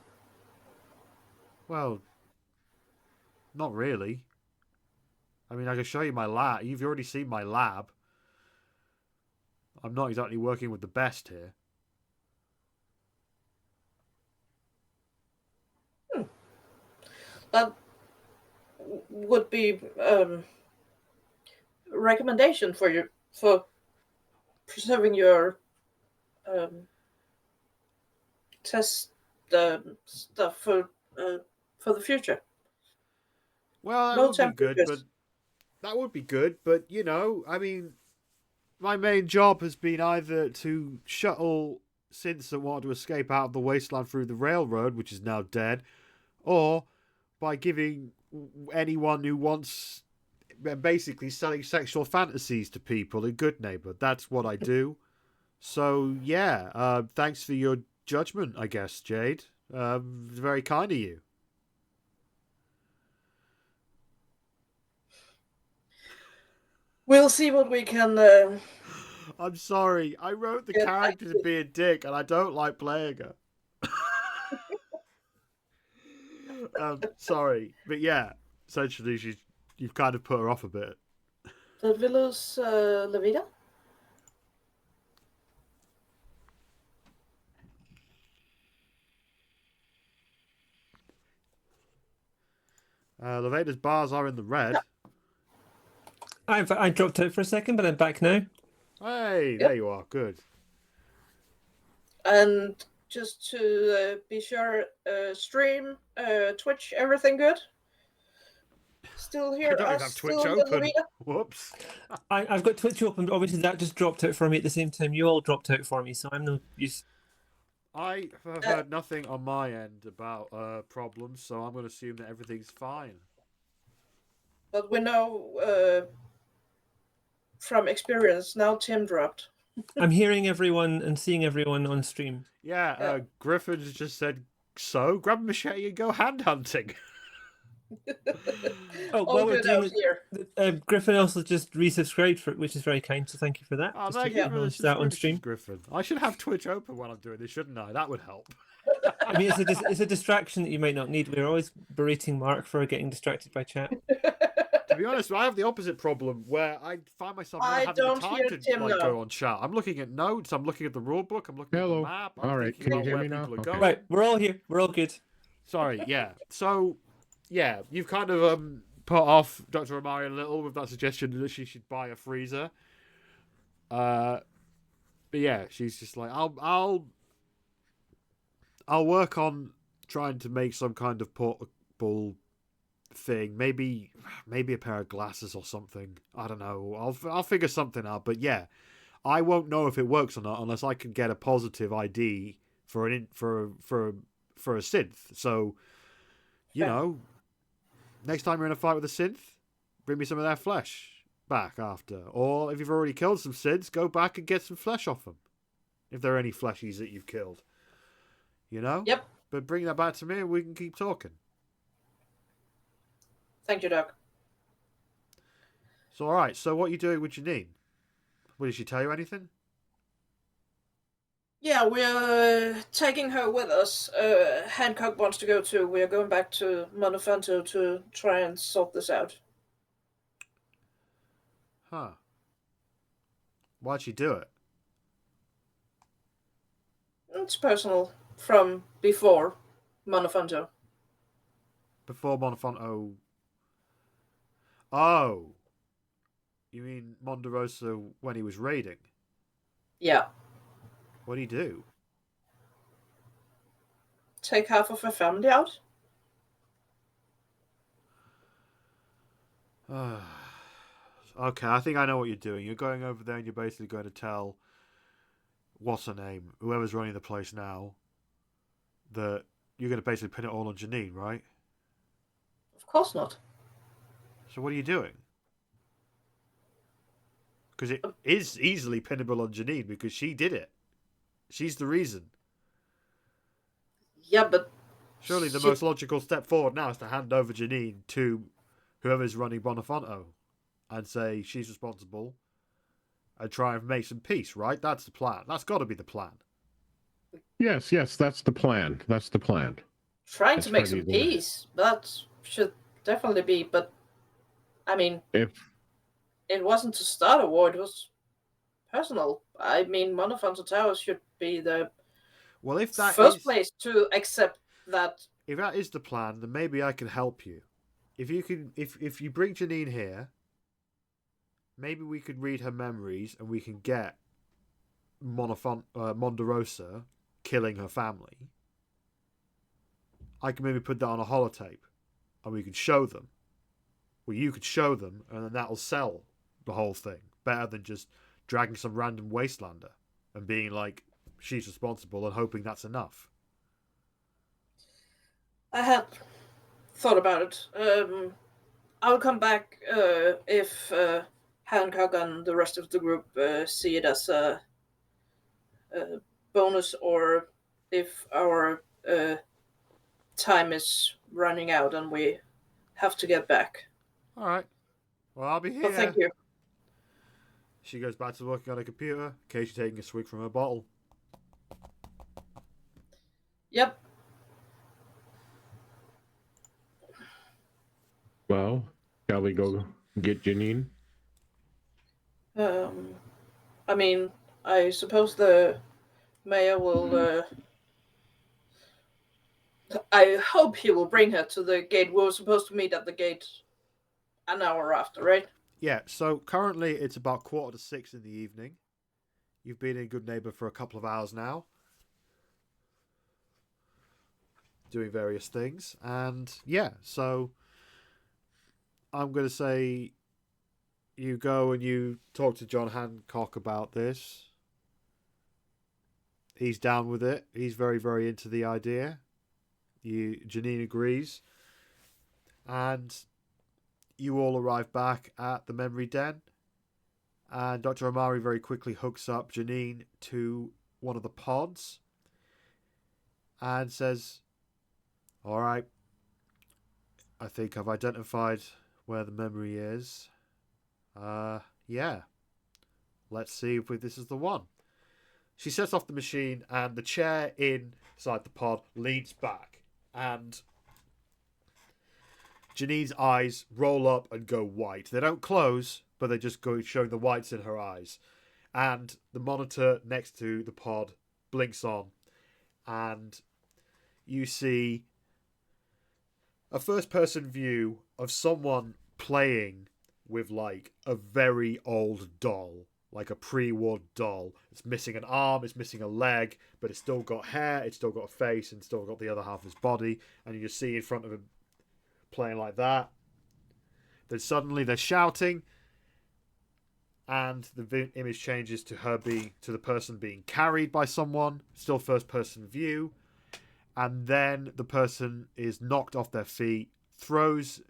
A: Well, not really. I mean, I can show you my lab. You've already seen my lab. I'm not exactly working with the best here.
D: That would be recommendation for you for preserving your test stuff for the future.
A: Well, that would be good, but I mean, my main job has been either to shuttle synths that want to escape out of the wasteland through the railroad, which is now dead, or by giving anyone who wants, basically selling sexual fantasies to people in Goodneighbor. That's what I do. So, thanks for your judgment, I guess, Jade. Very kind of you.
D: We'll see what we can...
A: I'm sorry. I wrote the character to be a dick, and I don't like playing her. Sorry. But essentially, you've kind of put her off a bit.
D: Did we lose Lavita?
A: Lavita's bars are in the red.
B: I dropped out for a second, but I'm back now.
A: Hey, there you are. Good.
D: And just to be sure, stream, Twitch, everything good? Still here?
A: I don't have Twitch open. Whoops.
B: I've got Twitch open, but obviously that just dropped out for me at the same time. You all dropped out for me, so I'm no use.
A: I have heard nothing on my end about problems, so I'm going to assume that everything's fine.
D: But we know from experience, now Tim dropped.
B: I'm hearing everyone and seeing everyone on stream.
A: Griffin just said, so grab a machete and go hand hunting.
B: While we're doing it, Griffin also just resubscribed for it, which is very kind, so thank you for that.
A: Oh, thank you for that on stream, Griffin. I should have Twitch open while I'm doing this, shouldn't I? That would help.
B: I mean, it's a distraction that you might not need. We're always berating Mark for getting distracted by chat.
A: To be honest, I have the opposite problem where I find myself not having the time to go on chat. I'm looking at notes, I'm looking at the rule book, I'm looking at the map.
C: All right, can you hear me now?
B: Okay. Right, we're all here. We're all good.
A: Sorry, So, you've kind of put off Dr. Amari a little with that suggestion that she should buy a freezer. But she's just like, I'll work on trying to make some kind of portable thing. Maybe a pair of glasses or something. I don't know. I'll figure something out. But I won't know if it works or not unless I can get a positive ID for a synth. So, next time you're in a fight with a synth, bring me some of their flesh. back after. Or if you've already killed some synths, go back and get some flesh off them. If there are any fleshies that you've killed. You know?
D: Yep.
A: But bring that back to me and we can keep talking.
D: Thank you, Doc.
A: So, alright, so what are you doing with Janine? Did she tell you anything?
D: Yeah, we're taking her with us. Hancock wants to go too. We're going back to Monofonto to try and sort this out.
A: Huh. Why'd she do it?
D: It's personal from before Monofonto.
A: Before Monofonto. Oh. You mean Monderosa when he was raiding?
D: Yeah.
A: What'd he do?
D: Take half of her family out?
A: Okay, I think I know what you're doing. You're going over there and you're basically going to tell, what's her name, whoever's running the place now, that you're going to basically pin it all on Janine, right?
D: Of course not.
A: So what are you doing? Because it is easily pinnable on Janine because she did it. She's the reason.
D: Yeah, but...
A: Surely the most logical step forward now is to hand over Janine to whoever's running Monofonto and say she's responsible and try and make some peace, right? That's the plan. That's got to be the plan.
C: Yes, that's the plan. That's the plan.
D: Trying to make some peace. That should definitely be, but... I mean...
C: If...
D: It wasn't to start a war, it was personal. I mean, Monofonto Towers should be the first place to accept that.
A: If that is the plan, then maybe I can help you. If you bring Janine here, maybe we could read her memories and we can get Monderosa killing her family. I can maybe put that on a holotape and we can show them. Well, you could show them and then that'll sell the whole thing. Better than just dragging some random wastelander and being like, she's responsible and hoping that's enough.
D: I had thought about it. I'll come back if Hancock and the rest of the group see it as a bonus, or if our time is running out and we have to get back.
A: All right. Well, I'll be here.
D: Well, thank you.
A: She goes back to working on her computer, occasionally taking a swig from her bottle.
D: Yep.
C: Well, shall we go get Janine?
D: I mean, I suppose the mayor will... I hope he will bring her to the gate. We were supposed to meet at the gate an hour after, right?
A: Yeah, so currently it's about 5:45 in the evening. You've been in Goodneighbor for a couple of hours now, doing various things. And yeah, so I'm going to say you go and you talk to John Hancock about this. He's down with it. He's very, very into the idea. Janine agrees. And you all arrive back at the memory den. And Dr. Amari very quickly hooks up Janine to one of the pods. And says, all right, I think I've identified where the memory is. Yeah. Let's see if this is the one. She sets off the machine and the chair inside the pod leans back. And Janine's eyes roll up and go white. They don't close, but they just go showing the whites in her eyes. And the monitor next to the pod blinks on. And you see a first-person view of someone playing with, like, a very old doll. Like a pre-war doll. It's missing an arm, it's missing a leg, but it's still got hair, it's still got a face, and still got the other half of his body. And you just see in front of him playing like that. Then suddenly they're shouting, and the image changes to the person being carried by someone. Still first-person view. And then the person is knocked off their feet, throws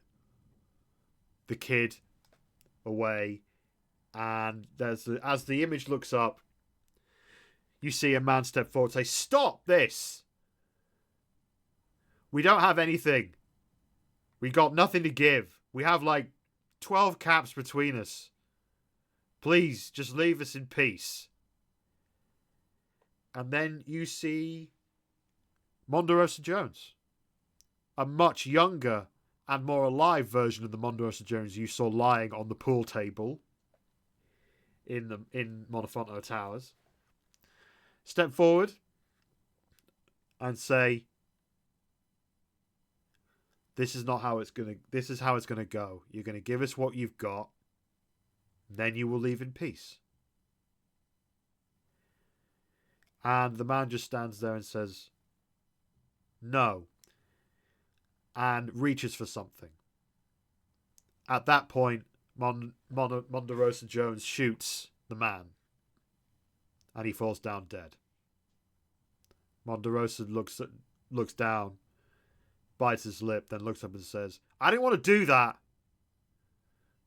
A: the kid away, And as the image looks up, you see a man step forward and say, "Stop this! We don't have anything. We got nothing to give. We have like 12 caps between us. Please, just leave us in peace." And then you see Monderosa Jones, a much younger and more alive version of the Monderosa Jones you saw lying on the pool table in Monofonto Towers, step forward and say, this is how it's gonna go. You're gonna give us what you've got, then you will leave in peace. And the man just stands there and says, "No," and reaches for something. At that point, Monderosa Jones shoots the man, and he falls down dead. Monderosa looks down, bites his lip, then looks up and says, "I didn't want to do that,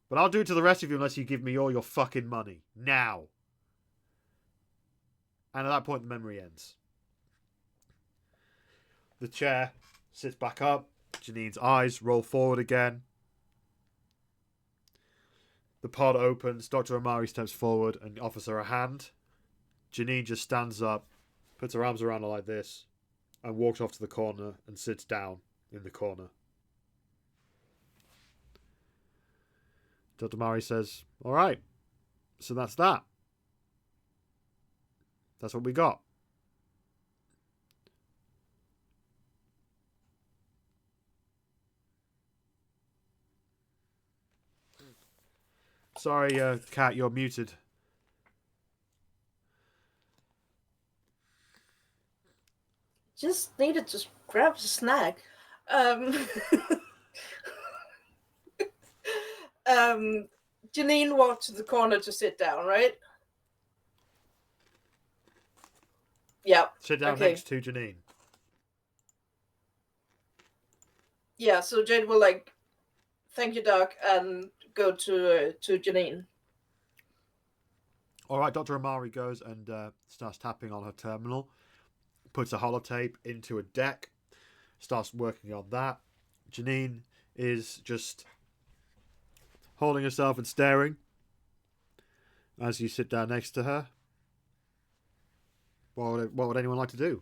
A: but I'll do it to the rest of you unless you give me all your fucking money. Now." And at that point, the memory ends. The chair sits back up. Janine's eyes roll forward again. The pod opens. Dr. Amari steps forward and offers her a hand. Janine just stands up, puts her arms around her like this, and walks off to the corner and sits down in the corner. Dr. Amari says, "All right, so that's that. That's what we got." Sorry, Kat, you're muted.
D: Just needed to grab a snack. Janine walked to the corner to sit down, right? Yeah.
A: Sit down next to Janine.
D: Yeah, so Jade will thank you, Doc, and go to Janine.
A: All right, Dr. Amari goes and starts tapping on her terminal, puts a holotape into a deck, starts working on that. Janine is just holding herself and staring as you sit down next to her. What would anyone like to do?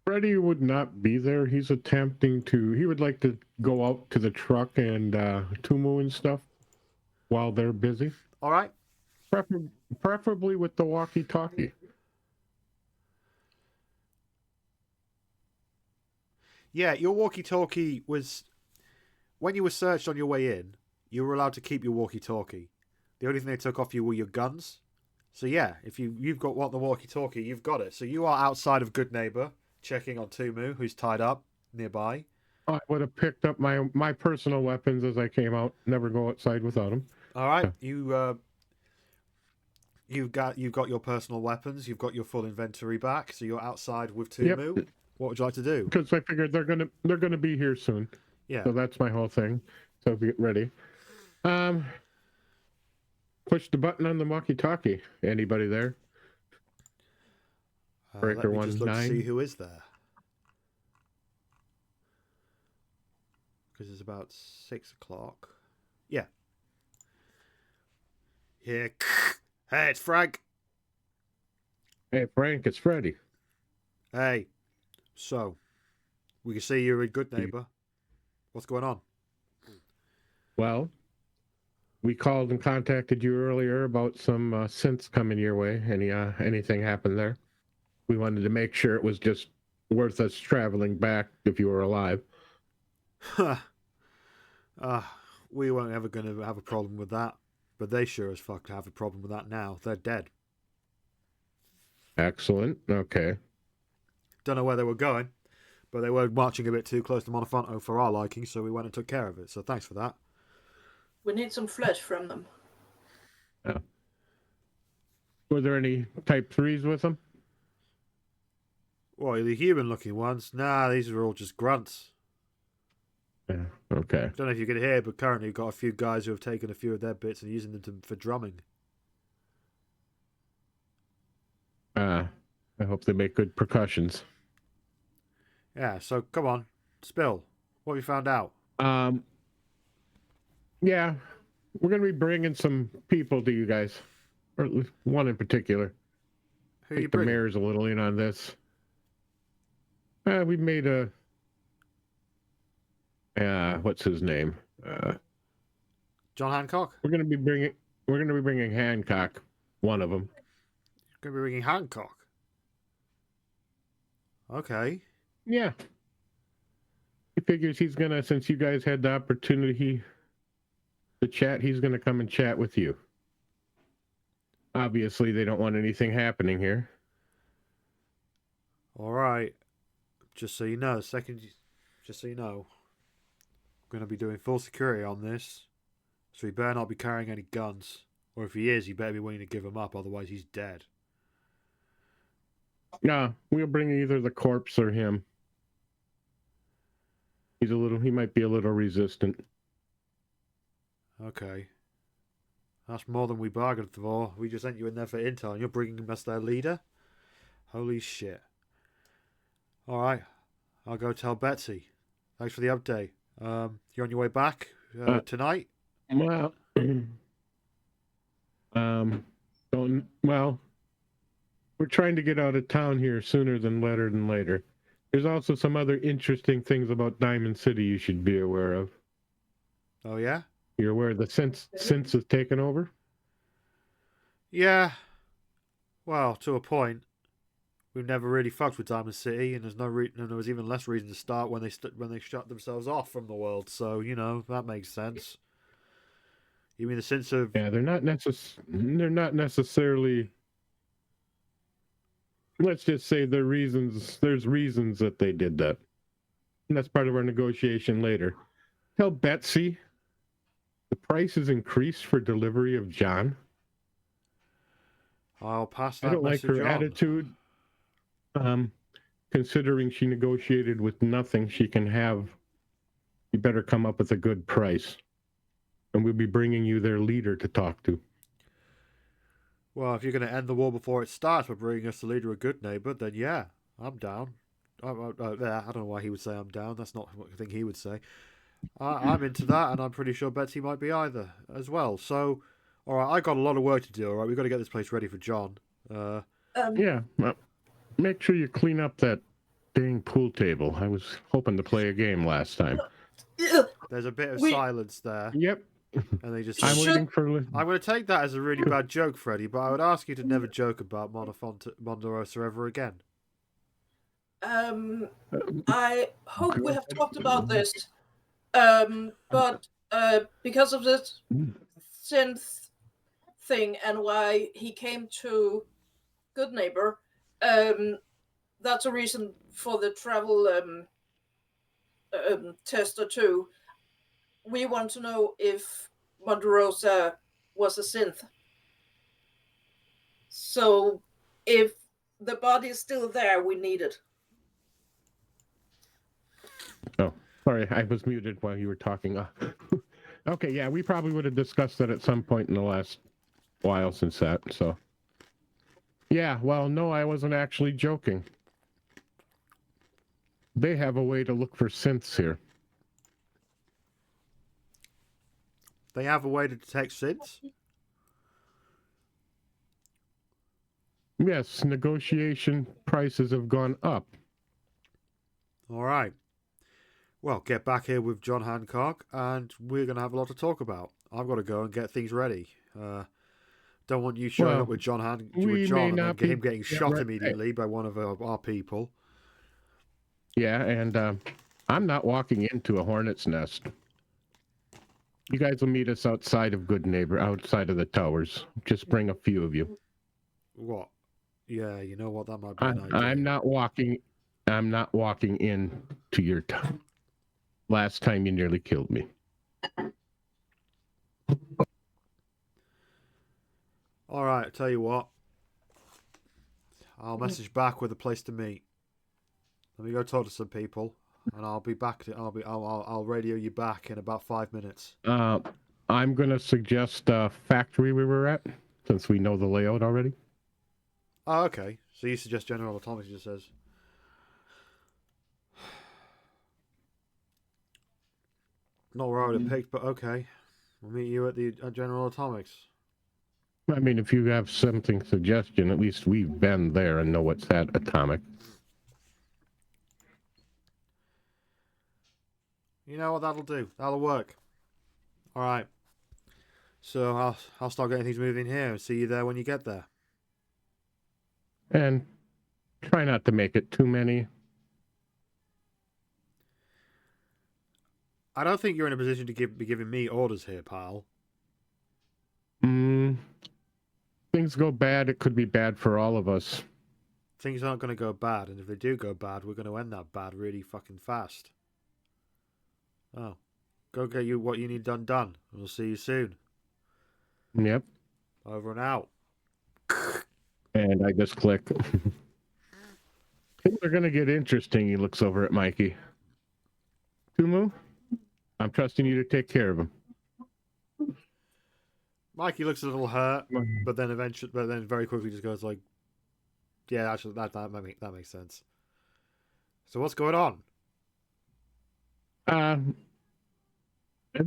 C: Freddy would not be there. He would like to go out to the truck and Tumu and stuff while they're busy.
A: All right.
C: Preferably with the walkie-talkie.
A: Yeah, your walkie-talkie was... When you were searched on your way in, you were allowed to keep your walkie-talkie. The only thing they took off you were your guns. So yeah, if you've got the walkie-talkie, you've got it. So you are outside of Goodneighbor, checking on Tumu, who's tied up nearby.
C: I would have picked up my personal weapons as I came out. Never go outside without them.
A: All right, yeah. You've got your personal weapons. You've got your full inventory back. So you're outside with Tumu. Yep. What would you like to do?
C: Because I figured they're gonna be here soon.
A: Yeah.
C: So that's my whole thing. So get ready. Push the button on the walkie-talkie. Anybody there?
A: Breaker 19. Just look to see who is there. Because it's about 6 o'clock. Yeah. Here. Hey, it's Frank.
C: Hey, Frank, it's Freddy.
A: Hey. So, we can see you're a Goodneighbor. What's going on?
C: Well, we called and contacted you earlier about some synths coming your way. Anything happened there? We wanted to make sure it was just worth us traveling back if you were alive.
A: We weren't ever going to have a problem with that. But they sure as fuck have a problem with that now. They're dead.
C: Excellent. Okay.
A: Don't know where they were going, but they were marching a bit too close to Monofonto for our liking, so we went and took care of it. So thanks for that.
D: We need some flesh from them.
C: Yeah. Were there any Type 3s with them?
A: Well, the human-looking ones? Nah, these are all just grunts.
C: Yeah, okay.
A: I don't know if you can hear, but currently we've got a few guys who have taken a few of their bits and using them for drumming.
C: I hope they make good percussions.
A: Yeah, so come on, spill. What have you found out?
C: Yeah, we're going to be bringing some people to you guys, or at least one in particular.
A: Who
C: I
A: you
C: think the
A: bringing?
C: mayor's a little in on this. We made a. What's his name?
A: John Hancock?
C: We're going to be bringing Hancock, one of them.
A: You're going to be bringing Hancock? Okay.
C: Yeah. He figures he's going to, since you guys had the opportunity to chat, he's going to come and chat with you. Obviously, they don't want anything happening here.
A: All right. Just so you know, I'm going to be doing full security on this. So he better not be carrying any guns. Or if he is, he better be willing to give them up, otherwise he's dead.
C: Nah, we'll bring either the corpse or him. He might be a little resistant.
A: Okay. That's more than we bargained for. We just sent you in there for intel and you're bringing us their leader? Holy shit. Alright. I'll go tell Betsy. Thanks for the update. You're on your way back tonight?
C: Well, we're trying to get out of town here sooner than later. There's also some other interesting things about Diamond City you should be aware of.
A: Oh, yeah?
C: You're aware the synths has taken over?
A: Yeah. Well, to a point. We've never really fucked with Diamond City, and there was even less reason to start when they shut themselves off from the world. So that makes sense. You mean the sense of?
C: Yeah, they're not necessarily. Let's just say there's reasons that they did that, and that's part of our negotiation later. Tell Betsy the price is increased for delivery of John.
A: I'll pass that
C: I don't like
A: message
C: her
A: on.
C: attitude. Considering she negotiated with nothing, she can have. You better come up with a good price, and we'll be bringing you their leader to talk to.
A: Well, if you're going to end the war before it starts by bringing us the leader of Goodneighbor, then yeah, I'm down. I don't know why he would say I'm down. That's not what I think he would say. I'm into that, and I'm pretty sure Betsy might be either as well. So, all right, I got a lot of work to do. All right, we've got to get this place ready for John.
C: Yeah, make sure you clean up that dang pool table. I was hoping to play a game last time.
A: There's a bit of silence there.
C: Yep.
A: And they just.
C: I'm waiting for.
A: I'm going to take that as a really bad joke, Freddie, but I would ask you to never joke about Monderosa ever again.
D: I hope we have talked about this, but because of this synth thing and why he came to Goodneighbor, that's a reason for the travel tester too. We want to know if Monderosa was a synth. So if the body is still there, we need it.
C: Oh, sorry, I was muted while you were talking. Okay, yeah, we probably would have discussed that at some point in the last while since that, so. Yeah, well, no, I wasn't actually joking. They have a way to look for synths here.
A: They have a way to detect synths?
C: Yes, negotiation prices have gone up.
A: All right. Well, get back here with John Hancock, and we're going to have a lot to talk about. I've got to go and get things ready. Don't want you showing up with John and then him getting shot immediately by one of our people.
C: Yeah, and I'm not walking into a hornet's nest. You guys will meet us outside of Goodneighbor, outside of the towers. Just bring a few of you.
A: What? Yeah, you know what? That might be an idea.
C: I'm not walking in to your town. Last time you nearly killed me.
A: All right, I tell you what. I'll message back with a place to meet. Let me go talk to some people. and I'll be back. I'll radio you back in about 5 minutes.
C: I'm gonna suggest factory we were at, since we know the layout already.
A: Oh, okay. So you suggest General Atomics? Just says. Not where I would have picked, but okay. We'll meet you at General Atomics.
C: I mean, if you have something suggestion, at least we've been there and know what's at Atomic.
A: You know what? That'll do. That'll work. All right. So I'll start getting things moving here and see you there when you get there.
C: And try not to make it too many.
A: I don't think you're in a position to be giving me orders here, pal.
C: Things go bad, it could be bad for all of us.
A: Things aren't going to go bad, and if they do go bad, we're going to end that bad really fucking fast. Oh. Go get you what you need done. We'll see you soon.
C: Yep.
A: Over and out.
C: And I just click. Things are going to get interesting, he looks over at Mikey. Tumu, I'm trusting you to take care of him.
A: Mikey looks a little hurt, but then very quickly just goes like, "Yeah, actually, that makes sense." So what's going on?
C: Have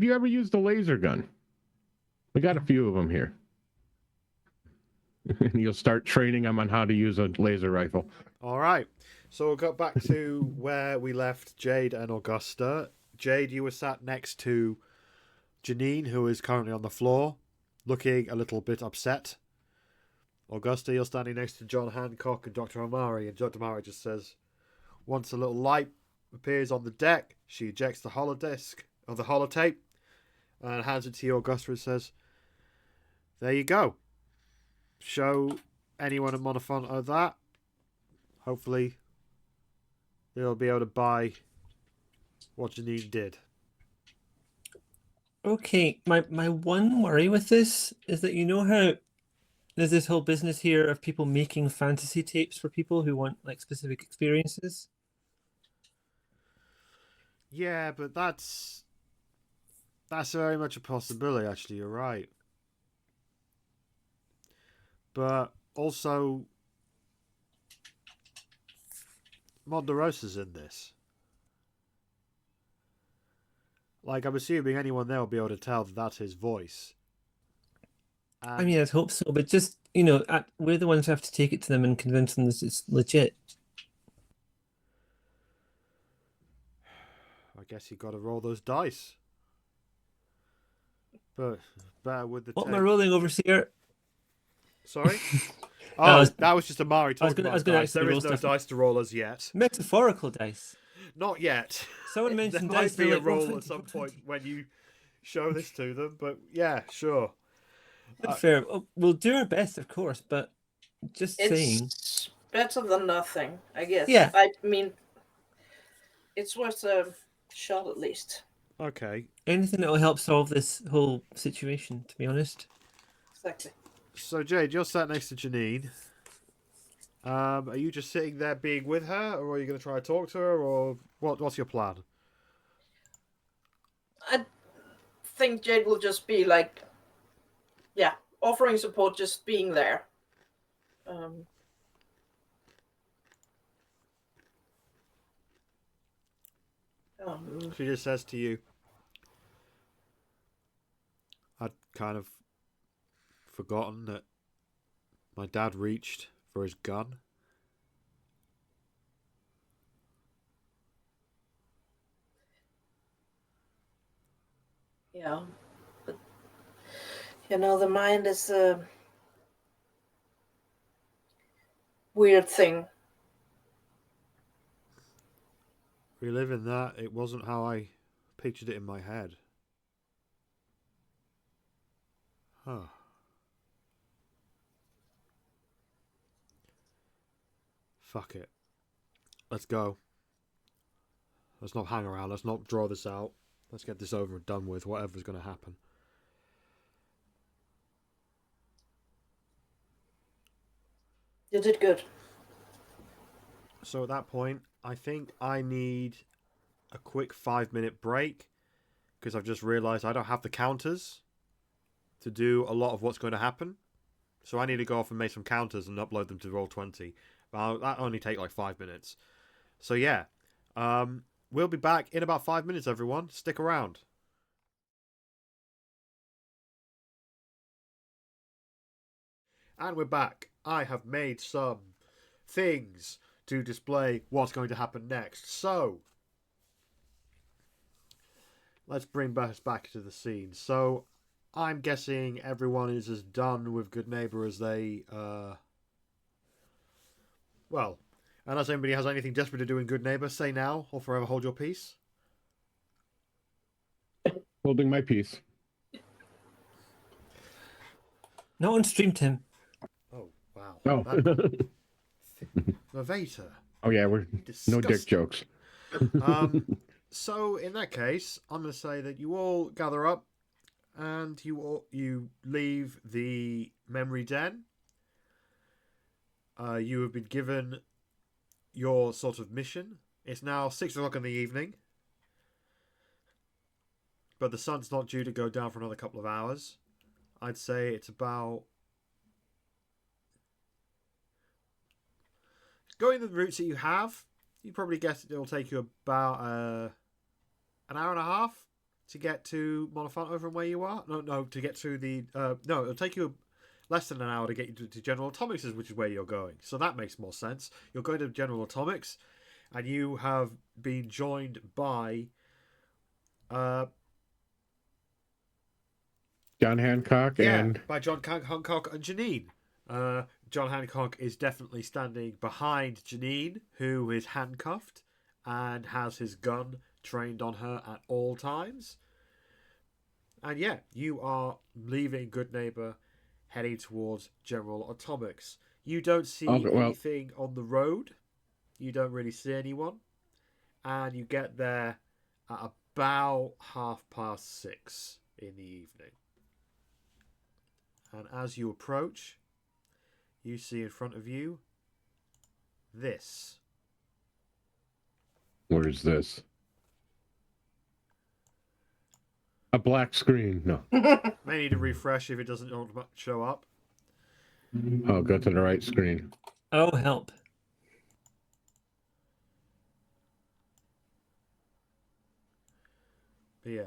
C: you ever used a laser gun? We got a few of them here. You'll start training them on how to use a laser rifle.
A: All right. So we'll go back to where we left Jade and Augusta. Jade, you were sat next to Janine, who is currently on the floor, looking a little bit upset. Augusta, you're standing next to John Hancock and Dr. Amari, and Dr. Amari just says, once a little light appears on the deck, she ejects the holodisc, or the holotape, and hands it to you, Augusta, and says, there you go. Show anyone at Monofonto that. Hopefully, they'll be able to buy what Janine did.
B: Okay, my one worry with this is that you know how there's this whole business here of people making fantasy tapes for people who want like specific experiences.
A: Yeah, but that's very much a possibility, actually, you're right. But also, Monderosa's in this. Like, I'm assuming anyone there will be able to tell that that's his voice. And
B: I mean, I'd hope so, but just, you know, we're the ones who have to take it to them and convince them this is legit.
A: I guess you got to roll those dice. But better with the
B: What am I rolling, Overseer?
A: Sorry? Oh, that was just Amari talking about dice.
B: There
A: is no dice to roll as yet.
B: Metaphorical dice.
A: Not yet.
B: Someone mentioned
A: there
B: dice.
A: Might be a
B: like,
A: roll at some point when you show this to them, but yeah, sure.
B: Fair. We'll do our best, of course, but just saying.
D: It's better than nothing, I guess.
B: Yeah.
D: I mean, it's worth a shot at least.
A: Okay.
B: Anything that will help solve this whole situation, to be honest.
D: Exactly.
A: So, Jade, you're sat next to Janine. Are you just sitting there being with her, or are you going to try to talk to her, or what's your plan?
D: I think Jade will just be like, yeah, offering support, just being there.
A: She just says to you, I'd kind of forgotten that my dad reached for his gun.
D: Yeah, but you know, the mind is a weird thing.
A: Reliving that, it wasn't how I pictured it in my head. Huh. Fuck it. Let's go. Let's not hang around. Let's not draw this out. Let's get this over and done with, whatever's going to happen.
D: You did good.
A: So at that point, I think I need a quick 5-minute break because I've just realised I don't have the counters to do a lot of what's going to happen. So I need to go off and make some counters and upload them to Roll20. But that only take like 5 minutes. So yeah, we'll be back in about 5 minutes, everyone. Stick around. And we're back. I have made some things to display what's going to happen next. So, let's bring us back to the scene. So, I'm guessing everyone is as done with Goodneighbor as they... Well, unless anybody has anything desperate to do in Goodneighbor, say now or forever hold your peace.
C: Holding my peace.
B: Not on stream, Tim.
A: Oh, wow.
C: Oh.
A: Lavaita.
C: Oh, yeah, we're
A: Disgusting.
C: no dick jokes.
A: So, in that case, I'm going to say that you all gather up and you leave the memory den. You have been given your sort of mission. It's now 6 o'clock in the evening, but the sun's not due to go down for another couple of hours. I'd say it's about... Going the routes that you have, you probably guess it'll take you about an hour and a half to get to Monofonto from where you are. No, to get to the... no, it'll take you less than an hour to get you to General Atomics, which is where you're going. So that makes more sense. You're going to General Atomics, and you have been joined by...
C: John Hancock and...
A: by John Hancock and Janine. John Hancock is definitely standing behind Janine, who is handcuffed and has his gun trained on her at all times. And yeah, you are leaving Goodneighbor, heading towards General Atomics. You don't see anything on the road. You don't really see anyone. And you get there at about 6:30 in the evening. And as you approach, you see in front of you this.
C: What is this? A black screen. No.
A: May need to refresh if it doesn't show up.
C: Oh, go to the right screen.
B: Oh, help.
A: But yeah.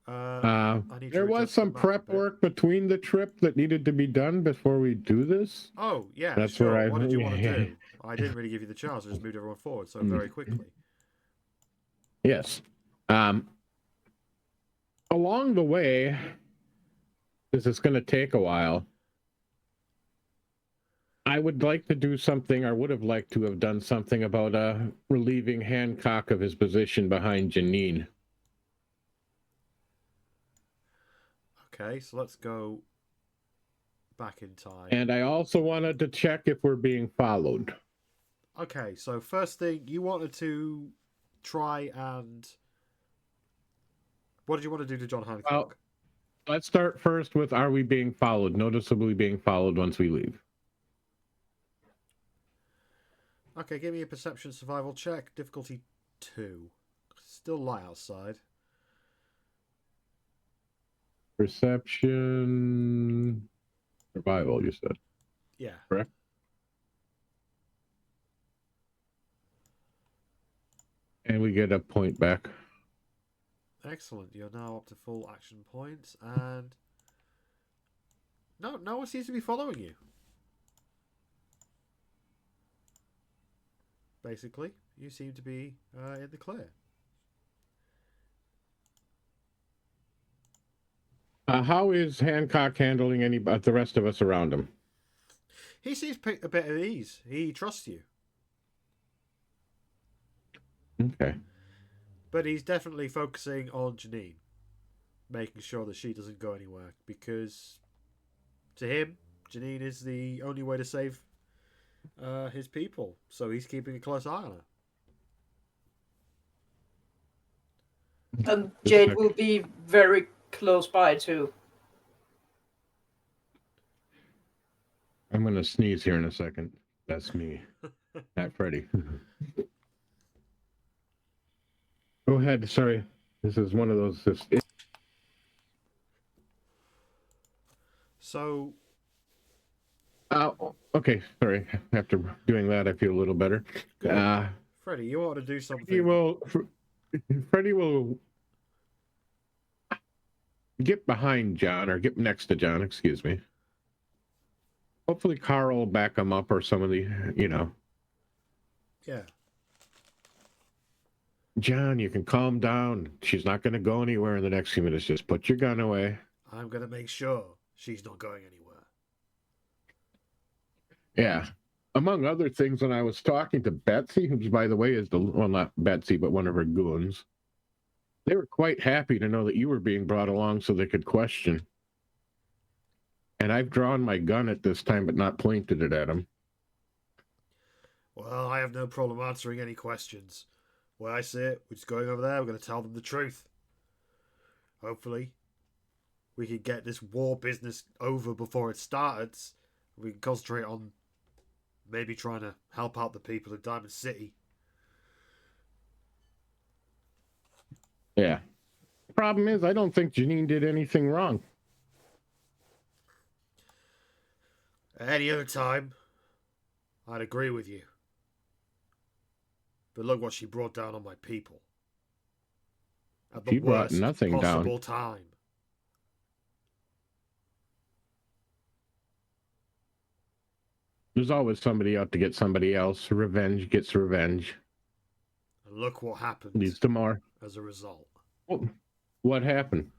C: There was some prep work between the trip that needed to be done before we do this.
A: Oh, yeah,
C: that's
A: sure.
C: Where
A: what did you want to do? I didn't really give you the chance. I just moved everyone forward so very quickly.
C: Yes. Along the way, because it's going to take a while, I would like to do something, or would have liked to have done something about relieving Hancock of his position behind Janine.
A: Okay, so let's go back in time.
C: And I also wanted to check if we're being followed.
A: Okay, so first thing, you wanted to try and... What did you want to do to John Hancock?
C: Well, let's start first with, are we being followed? Noticeably being followed once we leave.
A: Okay, give me a perception survival check. Difficulty 2. Still light outside.
C: Perception... Survival, you said.
A: Yeah.
C: Correct? And we get a point back.
A: Excellent. You're now up to full action points, and... No one seems to be following you. Basically, you seem to be in the clear.
C: How is Hancock handling the rest of us around him?
A: He seems a bit at ease. He trusts you.
C: Okay.
A: But he's definitely focusing on Janine, making sure that she doesn't go anywhere, because to him, Janine is the only way to save his people. So he's keeping a close eye on her.
D: And Jade will be very close by too.
C: I'm going to sneeze here in a second. That's me. Not Freddy. Go ahead. Sorry. This is one of those...
A: So...
C: okay, sorry. After doing that, I feel a little better.
A: Freddy, you ought to do something.
C: Freddy will get behind John, or get next to John, excuse me. Hopefully Carl will back him up, or somebody,
A: Yeah.
C: John, you can calm down. She's not going to go anywhere in the next few minutes. Just put your gun away.
A: I'm going to make sure she's not going anywhere.
C: Yeah. Among other things, when I was talking to Betsy, who, by the way, is well, not Betsy, but one of her goons, they were quite happy to know that you were being brought along so they could question. And I've drawn my gun at this time, but not pointed it at him.
A: Well, I have no problem answering any questions. Where I see it, we're just going over there, we're going to tell them the truth. Hopefully, we can get this war business over before it starts. We can concentrate on maybe trying to help out the people of Diamond City.
C: Yeah. The problem is, I don't think Janine did anything wrong.
A: At any other time, I'd agree with you. But look what she brought down on my people. At the
C: She brought
A: worst
C: nothing
A: possible
C: down.
A: time.
C: There's always somebody out to get somebody else. Revenge gets revenge.
A: And look what happened.
C: Leads to more.
A: As a result.
C: What happened?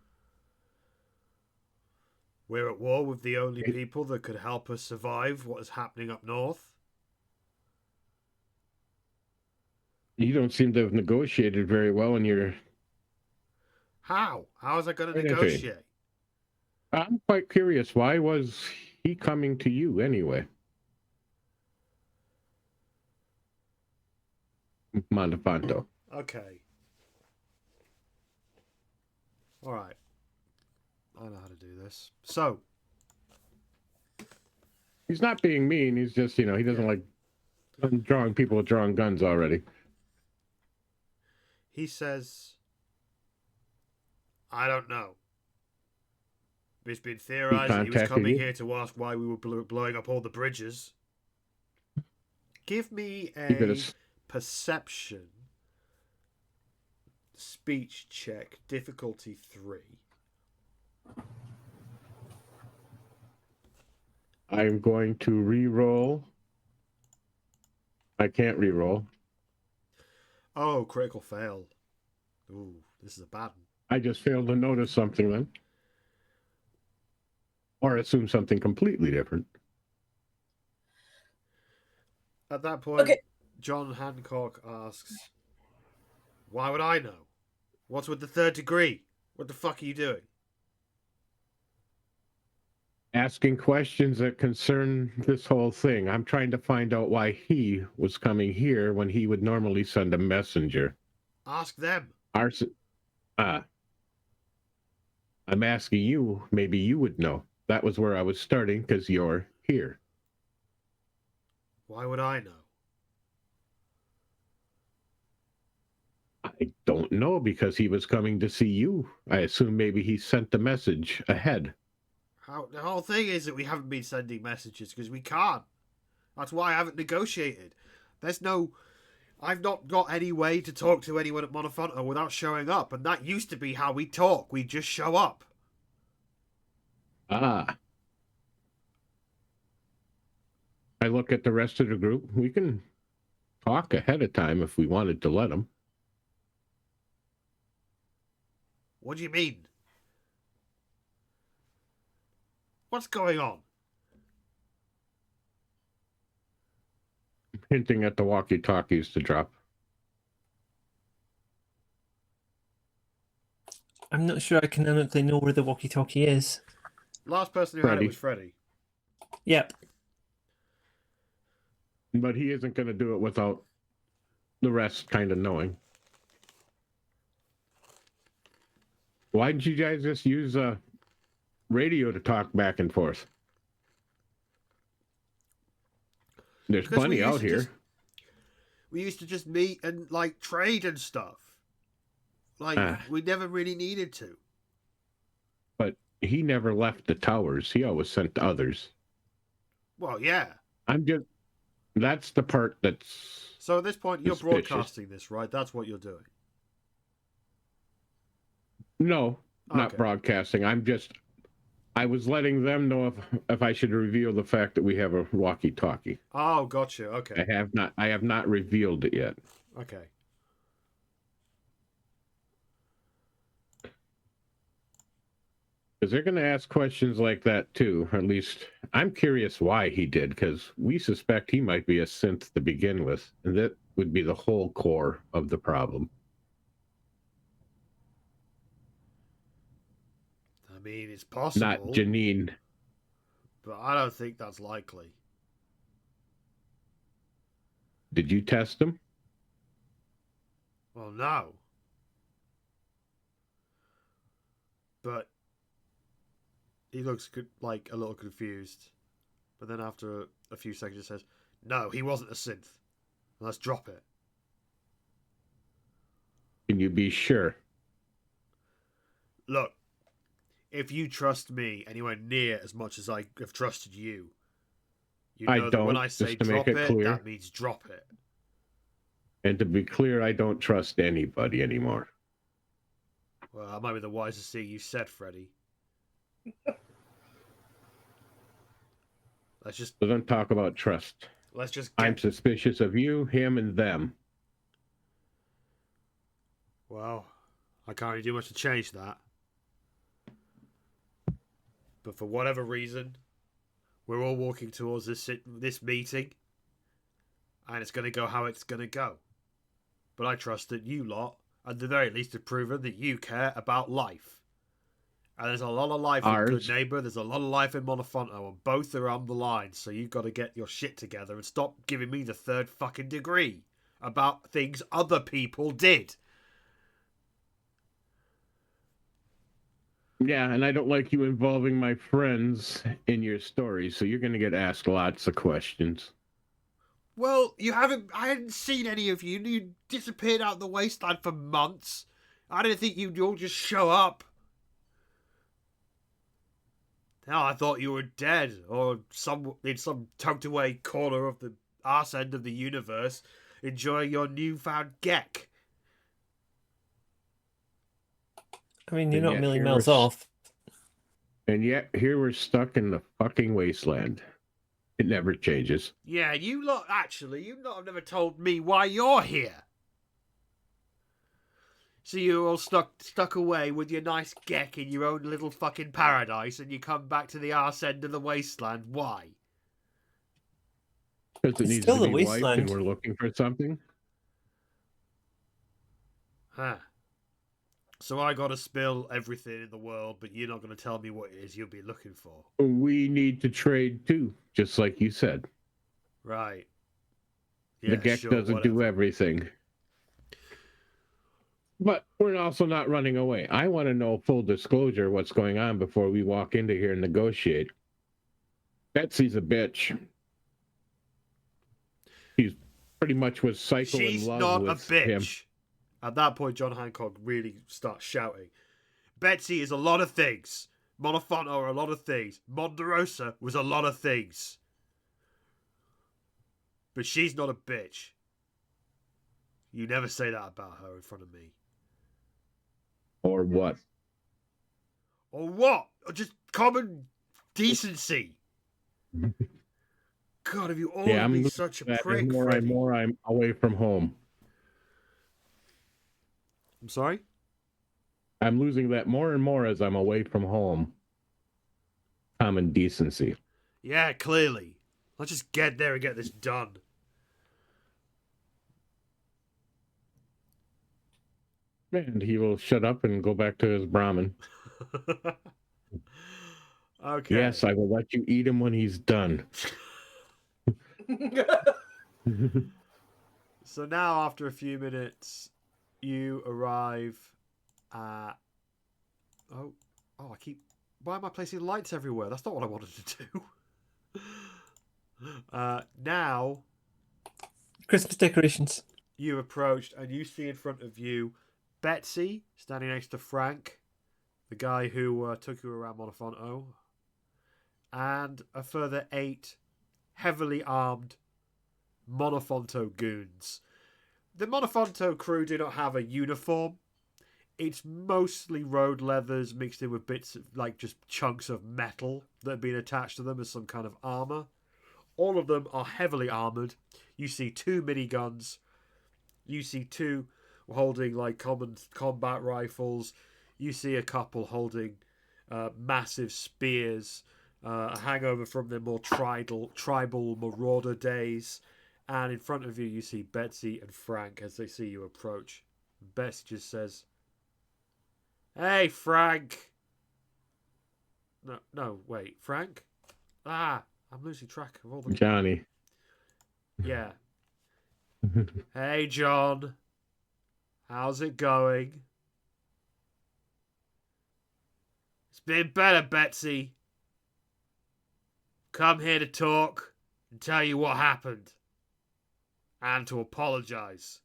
A: We're at war with the only people that could help us survive what is happening up north.
C: You don't seem to have negotiated very well in your...
A: How? How is I going to negotiate?
C: I'm quite curious. Why was he coming to you anyway? Monofonto.
A: Okay. Alright. I know how to do this. So.
C: He's not being mean. He's just, he doesn't like drawing people with drawing guns already.
A: He says, I don't know. It's been theorized that he was coming here to ask why we were blowing up all the bridges. Give me a perception speech check, difficulty 3.
C: I'm going to re-roll. I can't re-roll.
A: Oh, critical fail. Ooh, this is a bad one.
C: I just failed to notice something then. Or assume something completely different.
A: At that point, John Hancock asks, why would I know? What's with the 3rd degree? What the fuck are you doing?
C: Asking questions that concern this whole thing. I'm trying to find out why he was coming here when he would normally send a messenger.
A: Ask them.
C: I'm asking you, maybe you would know. That was where I was starting, because you're here.
A: Why would I know?
C: I don't know, because he was coming to see you. I assume maybe he sent the message ahead.
A: The whole thing is that we haven't been sending messages because we can't. That's why I haven't negotiated. I've not got any way to talk to anyone at Monofonto without showing up, and that used to be how we talk. We just show up.
C: I look at the rest of the group. We can talk ahead of time if we wanted to let them.
A: What do you mean? What's going on?
C: Hinting at the walkie-talkies to drop.
B: I'm not sure I canonically know where the walkie-talkie is.
A: Last person who had it was Freddy.
B: Yep.
C: But he isn't going to do it without the rest kind of knowing. Why didn't you guys just use a radio to talk back and forth? There's plenty out here.
A: We used to just meet and trade and stuff. Like, we never really needed to.
C: But he never left the towers. He always sent others.
A: Well, yeah.
C: That's the part that's
A: So at this point, you're
C: suspicious.
A: broadcasting this, right? That's what you're doing.
C: No, not broadcasting. I was letting them know if I should reveal the fact that we have a walkie-talkie.
A: Oh, gotcha. Okay.
C: I have not revealed it yet.
A: Okay.
C: Because they're going to ask questions like that too. Or at least I'm curious why he did, because we suspect he might be a synth to begin with, and that would be the whole core of the problem.
A: I mean, it's possible.
C: Not Janine.
A: But I don't think that's likely.
C: Did you test him?
A: Well, no. But he looks like a little confused. But then after a few seconds, he says, "No, he wasn't a synth. Let's drop it."
C: Can you be sure?
A: Look, if you trust me anywhere near as much as I have trusted you, you know that when I say drop it, that means drop it.
C: And to be clear, I don't trust anybody anymore.
A: Well, that might be the wisest thing you said, Freddy.
C: So don't talk about trust. I'm suspicious of you, him, and them.
A: Well, I can't really do much to change that. But for whatever reason, we're all walking towards this meeting, and it's going to go how it's going to go. But I trust that you lot, at the very least, have proven that you care about life. And there's a lot of life in Goodneighbor, there's a lot of life in Monofonto, and both are on the line, so you've got to get your shit together and stop giving me the third fucking degree about things other people did.
C: Yeah, and I don't like you involving my friends in your story, so you're going to get asked lots of questions.
A: Well, I hadn't seen any of you. You disappeared out of the wasteland for months. I didn't think you'd all just show up. Hell, I thought you were dead, or in some tucked away corner of the arse end of the universe, enjoying your newfound geck.
B: I mean, you're not a million miles off.
C: And yet, here we're stuck in the fucking wasteland. It never changes.
A: Yeah, you lot have never told me why you're here. So you're all stuck away with your nice geck in your own little fucking paradise, and you come back to the arse end of the wasteland. Why?
C: Because it needs to be wiped and we're looking for something.
A: Huh. So I gotta spill everything in the world, but you're not gonna tell me what it is you'll be looking for.
C: We need to trade too, just like you said.
A: Right.
C: Yeah, the geck doesn't do everything. But we're also not running away. I want to know full disclosure what's going on before we walk into here and negotiate. Betsy's a bitch. He's pretty much was psycho in love with him.
A: She's not a bitch. At that point, John Hancock really starts shouting. Betsy is a lot of things. Monofonto are a lot of things. Monderosa was a lot of things. But she's not a bitch. You never say that about her in front of me.
C: Or what?
A: Or what? Or just common decency. God, have you always been such a prick, Freddy?
C: More I'm away from home.
A: I'm sorry?
C: I'm losing that more and more as I'm away from home. Common decency.
A: Yeah, clearly. Let's just get there and get this done.
C: And he will shut up and go back to his Brahmin.
A: Okay.
C: Yes, I will let you eat him when he's done.
A: So now, after a few minutes, you arrive at... Why am I placing lights everywhere? That's not what I wanted to do. Now...
B: Christmas decorations.
A: You approached and you see in front of you Betsy, standing next to Frank, the guy who took you around Monofonto, and a further 8 heavily armed Monofonto goons. The Monofonto crew do not have a uniform. It's mostly road leathers mixed in with bits of, like, just chunks of metal that have been attached to them as some kind of armor. All of them are heavily armored. You see 2 miniguns. You see 2 holding, like, common combat rifles. You see a couple holding massive spears, a hangover from their more tribal marauder days. And in front of you, you see Betsy and Frank as they see you approach. Betsy just says, "Hey, Frank." No, wait, Frank? I'm losing track of all the...
C: Johnny.
A: Yeah. "Hey, John. How's it going?" "It's been better, Betsy. Come here to talk and tell you what happened. And to apologize."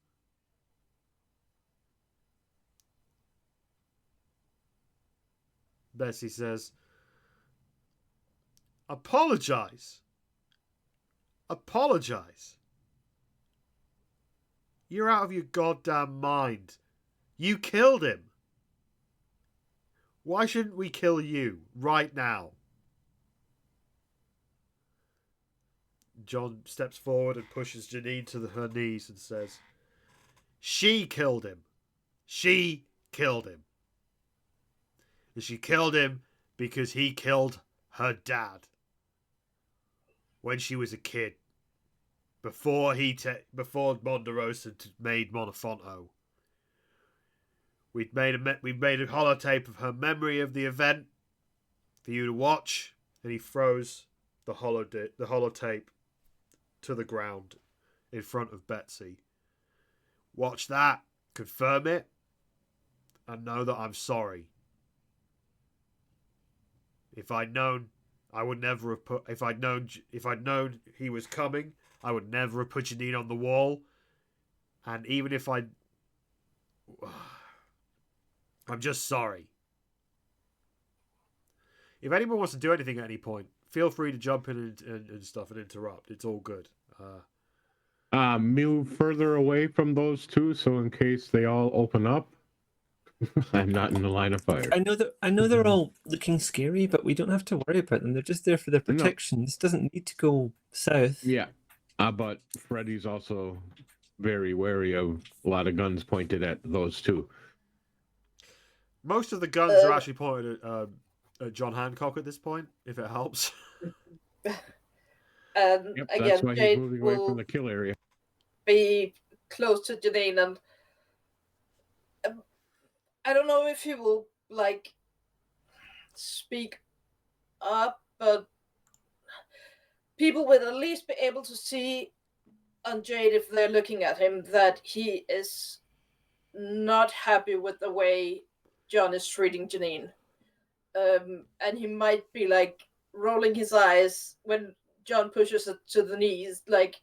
A: Betsy says, "Apologize? Apologize? You're out of your goddamn mind. You killed him. Why shouldn't we kill you right now?" John steps forward and pushes Janine to her knees and says, "She killed him. She killed him. And she killed him because he killed her dad when she was a kid, before Monderosa made Monofonto. We made a holotape of her memory of the event for you to watch." And he throws the holotape to the ground in front of Betsy. "Watch that, confirm it, and know that I'm sorry. If I'd known, I would never have put. If I'd known he was coming, I would never have put Janine on the wall. And even if I'm just sorry. If anyone wants to do anything at any point, feel free to jump in and stuff and interrupt. It's all good."
C: Move further away from those 2, so in case they all open up, I'm not in the line of fire.
B: I know they're all looking scary, but we don't have to worry about them. They're just there for their protection. No. This doesn't need to go south.
C: Yeah, but Freddy's also very wary of a lot of guns pointed at those 2.
A: Most of the guns are actually pointed at John Hancock at this point, if it helps.
D: And
C: yep,
D: again,
C: that's why
D: Jade
C: he's moving away from the kill area.
D: Be close to Janine, and I don't know if he will, like, speak up, but people would at least be able to see on Jade, if they're looking at him, that he is not happy with the way John is treating Janine. And he might be, like, rolling his eyes when John pushes it to the knees, like,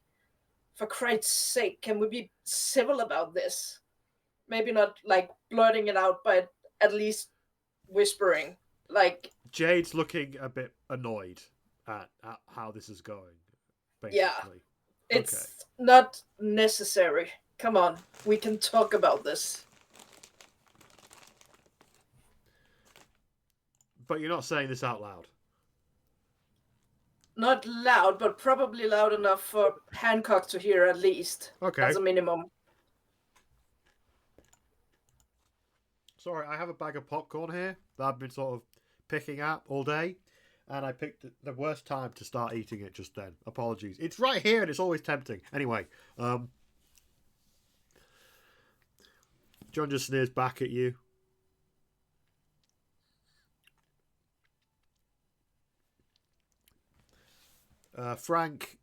D: for Christ's sake, can we be civil about this? Maybe not, like, blurting it out, but at least whispering. Like,
A: Jade's looking a bit annoyed at how this is going, basically.
D: Yeah, it's not necessary. Come on, we can talk about this.
A: But you're not saying this out loud.
D: Not loud, but probably loud enough for Hancock to hear, at least.
A: Okay.
D: As a minimum.
A: Sorry, I have a bag of popcorn here that I've been sort of picking at all day, and I picked the worst time to start eating it just then. Apologies. It's right here, and it's always tempting. Anyway, John just sneers back at you. Frank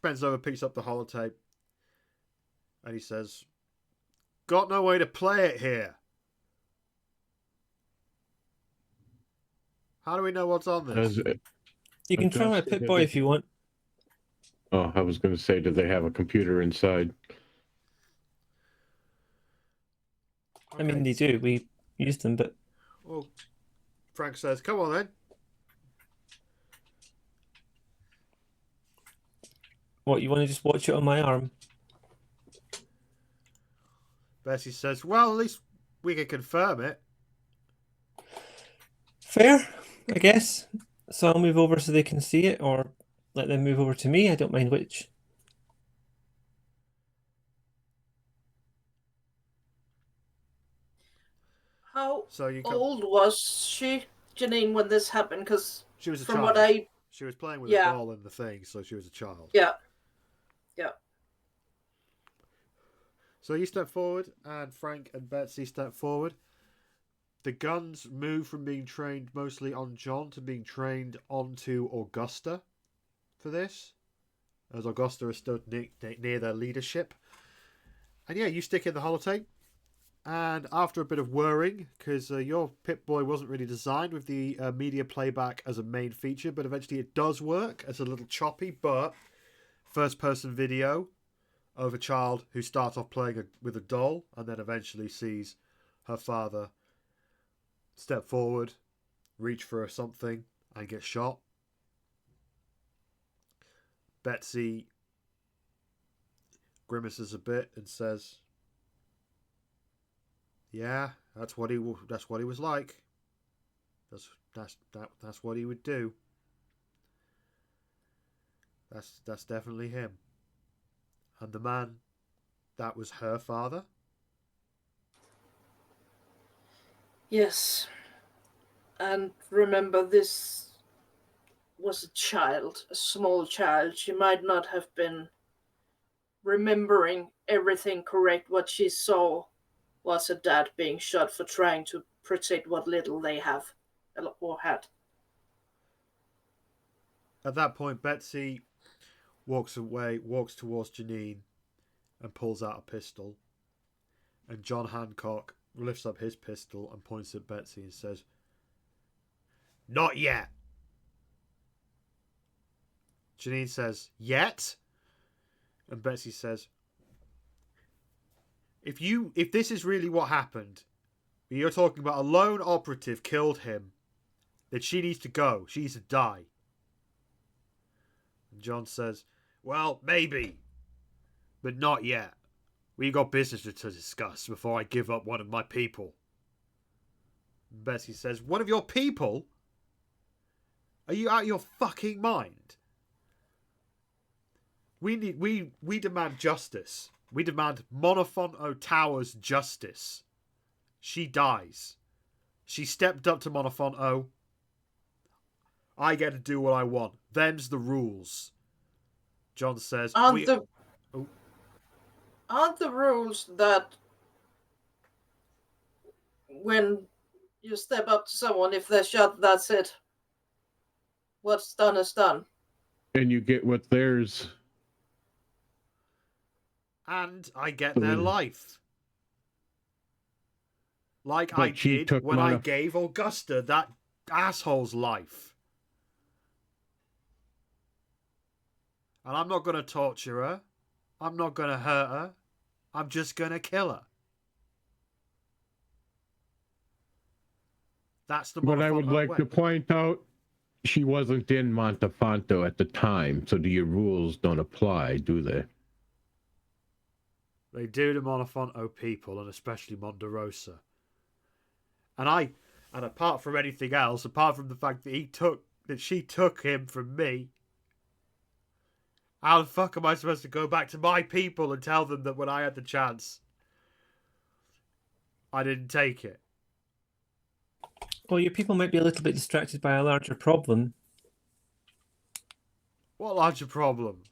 A: bends over, picks up the holotape, and he says, "Got no way to play it here. How do we know what's on this?"
B: You can try my Pip-Boy if you want.
C: Oh, I was going to say, do they have a computer inside?
B: I mean, they do. We use them, but...
A: Well, Frank says, come on then.
B: What, you want to just watch it on my arm?
A: Betsy says, well, at least we can confirm it.
B: Fair, I guess. So I'll move over so they can see it, or let them move over to me. I don't mind which.
D: How old was she, Janine, when this happened? Because
A: she was a
D: from
A: child.
D: what
A: she was playing with a doll in the thing, so she was a child.
D: Yeah.
A: So you step forward, and Frank and Betsy step forward. The guns move from being trained mostly on John to being trained onto Augusta for this, as Augusta is stood near their leadership. And yeah, you stick in the holotape, and after a bit of whirring, because your Pip-Boy wasn't really designed with the media playback as a main feature, but eventually it does work. It's a little choppy, but first-person video of a child who starts off playing with a doll and then eventually sees her father step forward, reach for something, and get shot. Betsy grimaces a bit and says, "Yeah, that's what he was like. That's what he would do. That's definitely him." And the man, that was her father?
D: Yes. And remember, this was a child, a small child. She might not have been remembering everything correct. What she saw was a dad being shot for trying to protect what little they have or had.
A: At that point, Betsy walks towards Janine and pulls out a pistol. And John Hancock lifts up his pistol and points at Betsy and says, "Not yet." Janine says, "Yet?" And Betsy says, If this is really what happened, you're talking about a lone operative killed him, then she needs to go. She needs to die." And John says, "Well, maybe, but not yet. We got business to discuss before I give up one of my people." And Betsy says, "One of your people? Are you out of your fucking mind? We demand justice. We demand Monofonto Tower's justice. She dies. She stepped up to Monofonto. I get to do what I want. Them's the rules." John says,
D: Aren't the rules that when you step up to someone, if they're shot, that's it? What's done is done.
C: And you get what's theirs.
A: And I get their life. Like
C: but
A: I did when I gave Augusta that asshole's life. And I'm not going to torture her. I'm not going to hurt her. I'm just going to kill her. That's the
C: But I would like
A: way.
C: to point out, she wasn't in Monofonto at the time, so your rules don't apply, do they?
A: They do to Monofonto people, and especially Monderosa. And apart from anything else, apart from the fact that she took him from me, how the fuck am I supposed to go back to my people and tell them that when I had the chance, I didn't take it?
B: Well, your people might be a little bit distracted by a larger problem.
A: What larger problem?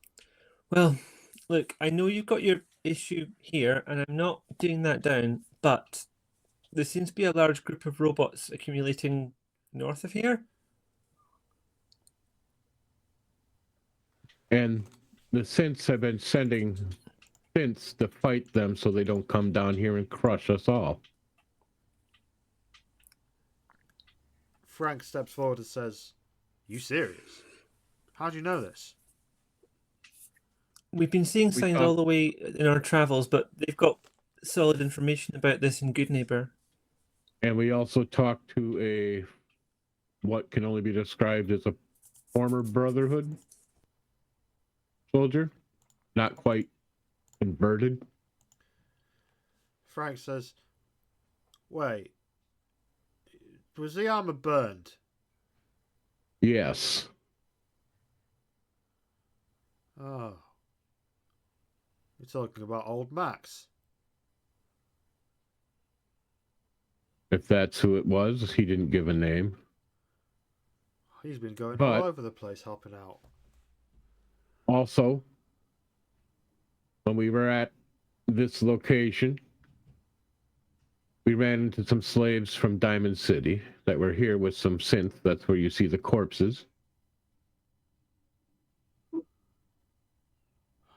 B: Well, look, I know you've got your issue here, and I'm not doing that down, but there seems to be a large group of robots accumulating north of here.
C: And the synths have been sending synths to fight them so they don't come down here and crush us all.
A: Frank steps forward and says, "You serious? How do you know this?"
B: We've been seeing signs all the way in our travels, but they've got solid information about this in Goodneighbor.
C: And we also talked to what can only be described as a former Brotherhood soldier, not quite converted.
A: Frank says, wait, was the armor burned?
C: Yes.
A: Oh. We're talking about old Max.
C: If that's who it was, he didn't give a name.
A: He's been going all over the place helping out.
C: Also, when we were at this location, we ran into some slaves from Diamond City that were here with some synth. That's where you see the corpses.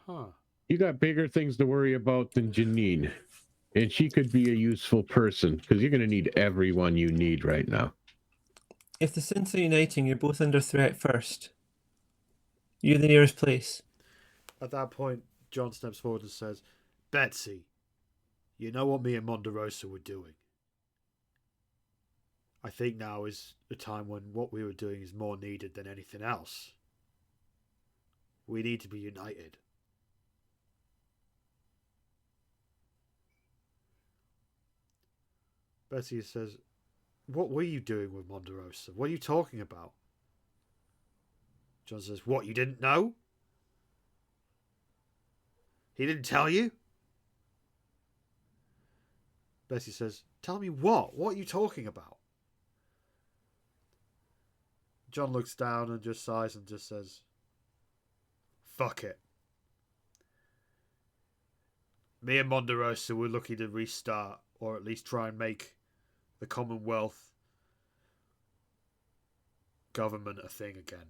A: Huh.
C: You got bigger things to worry about than Janine. And she could be a useful person, because you're going to need everyone you need right now.
B: If the synths are uniting, you're both under threat first. You're the nearest place.
A: At that point, John steps forward and says, Betsy, you know what me and Monderosa were doing. I think now is a time when what we were doing is more needed than anything else. We need to be united. Betsy says, what were you doing with Monderosa? What are you talking about? John says, what, you didn't know? He didn't tell you? Betsy says, tell me what? What are you talking about? John looks down and just sighs and just says, fuck it. Me and Monderosa were looking to restart, or at least try and make the Commonwealth government a thing again.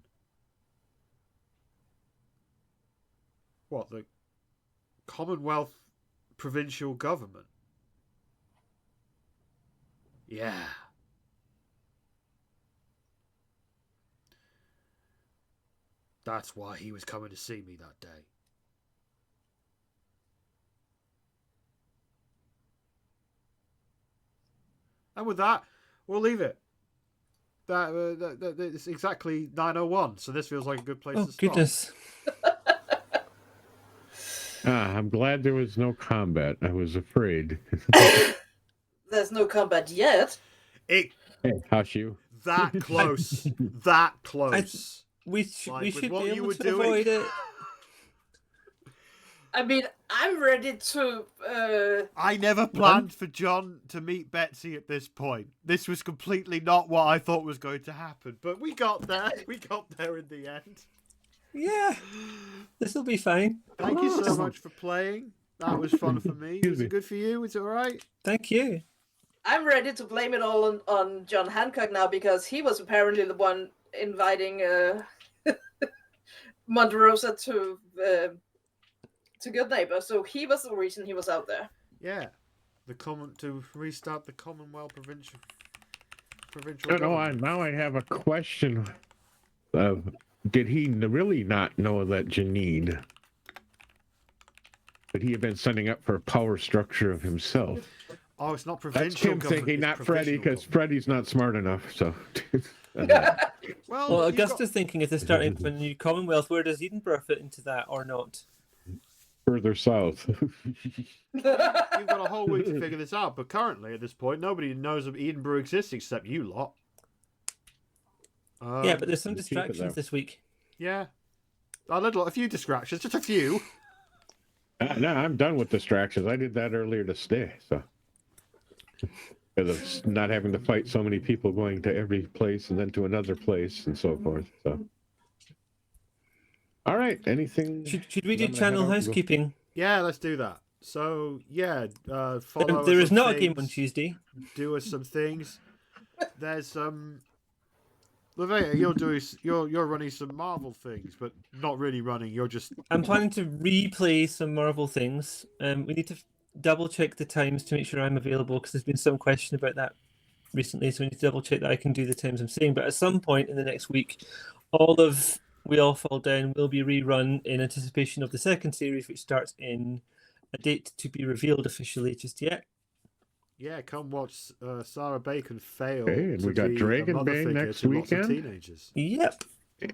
A: What, the Commonwealth provincial government? Yeah. That's why he was coming to see me that day. And with that, we'll leave it. It's exactly 9:01, so this feels like a good place to stop.
B: Oh, goodness.
C: I'm glad there was no combat. I was afraid.
D: There's no combat yet.
C: Hey, hush you.
A: That close. That close.
B: We should be able to
A: doing.
B: Avoid it.
D: I mean, I'm ready to...
A: I never planned for John to meet Betsy at this point. This was completely not what I thought was going to happen. But we got there. We got there in the end.
B: Yeah. This will be fine.
A: Thank you so much for playing. That was fun for me. Was it good for you? Was it all right?
B: Thank you.
D: I'm ready to blame it all on John Hancock now, because he was apparently the one inviting Monderosa to Goodneighbor, so he was the reason he was out there.
A: Yeah, to restart the Commonwealth provincial.
C: Now I have a question. Did he really not know that Janine? Could he have been setting up for a power structure of himself?
A: Oh, it's not provincial.
C: That's him thinking, not Freddie, because Freddie's not smart enough. So.
B: Well, Augusta's thinking if they're starting from a new Commonwealth, where does Edinburgh fit into that or not?
C: Further south.
A: You've got a whole week to figure this out, but currently at this point, nobody knows if Edinburgh exists except you lot.
B: Yeah, but there's some distractions this week.
A: Yeah, a few distractions, just a few.
C: No, I'm done with distractions. I did that earlier today, so because of not having to fight so many people going to every place and then to another place and so forth. So, all right, anything?
B: Should we do channel housekeeping?
A: Yeah, let's do that. So yeah, follow.
B: There is not a game on Tuesday.
A: Do us some things. There's Lavaita, you're running some Marvel things, but not really running. You're just.
B: I'm planning to replay some Marvel things. We need to double check the times to make sure I'm available, because there's been some question about that recently. So we need to double check that I can do the times I'm saying. But at some point in the next week, all of We All Fall Down will be rerun in anticipation of the second series, which starts in a date to be revealed officially just yet.
A: Yeah, come watch Sarah Bacon fail
C: and
A: to
C: we got
A: be
C: Dragon
A: a mother
C: Bane
A: figure
C: next
A: to lots of
C: weekend.
A: teenagers.
B: Yep.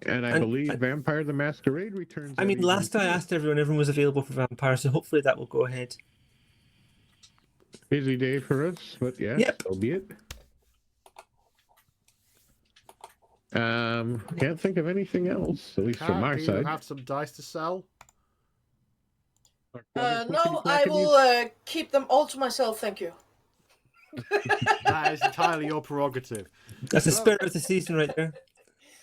C: And I believe Vampire the Masquerade returns.
B: I mean, last I asked everyone was available for Vampire, so hopefully that will go ahead.
C: Busy day for us, but yeah,
B: Yep.
C: so be it. Can't think of anything else, at least from my
A: Do you
C: side.
A: have some dice to sell?
D: No, I will keep them all to myself, thank you.
A: That is entirely your prerogative.
B: That's the spirit of the season right there.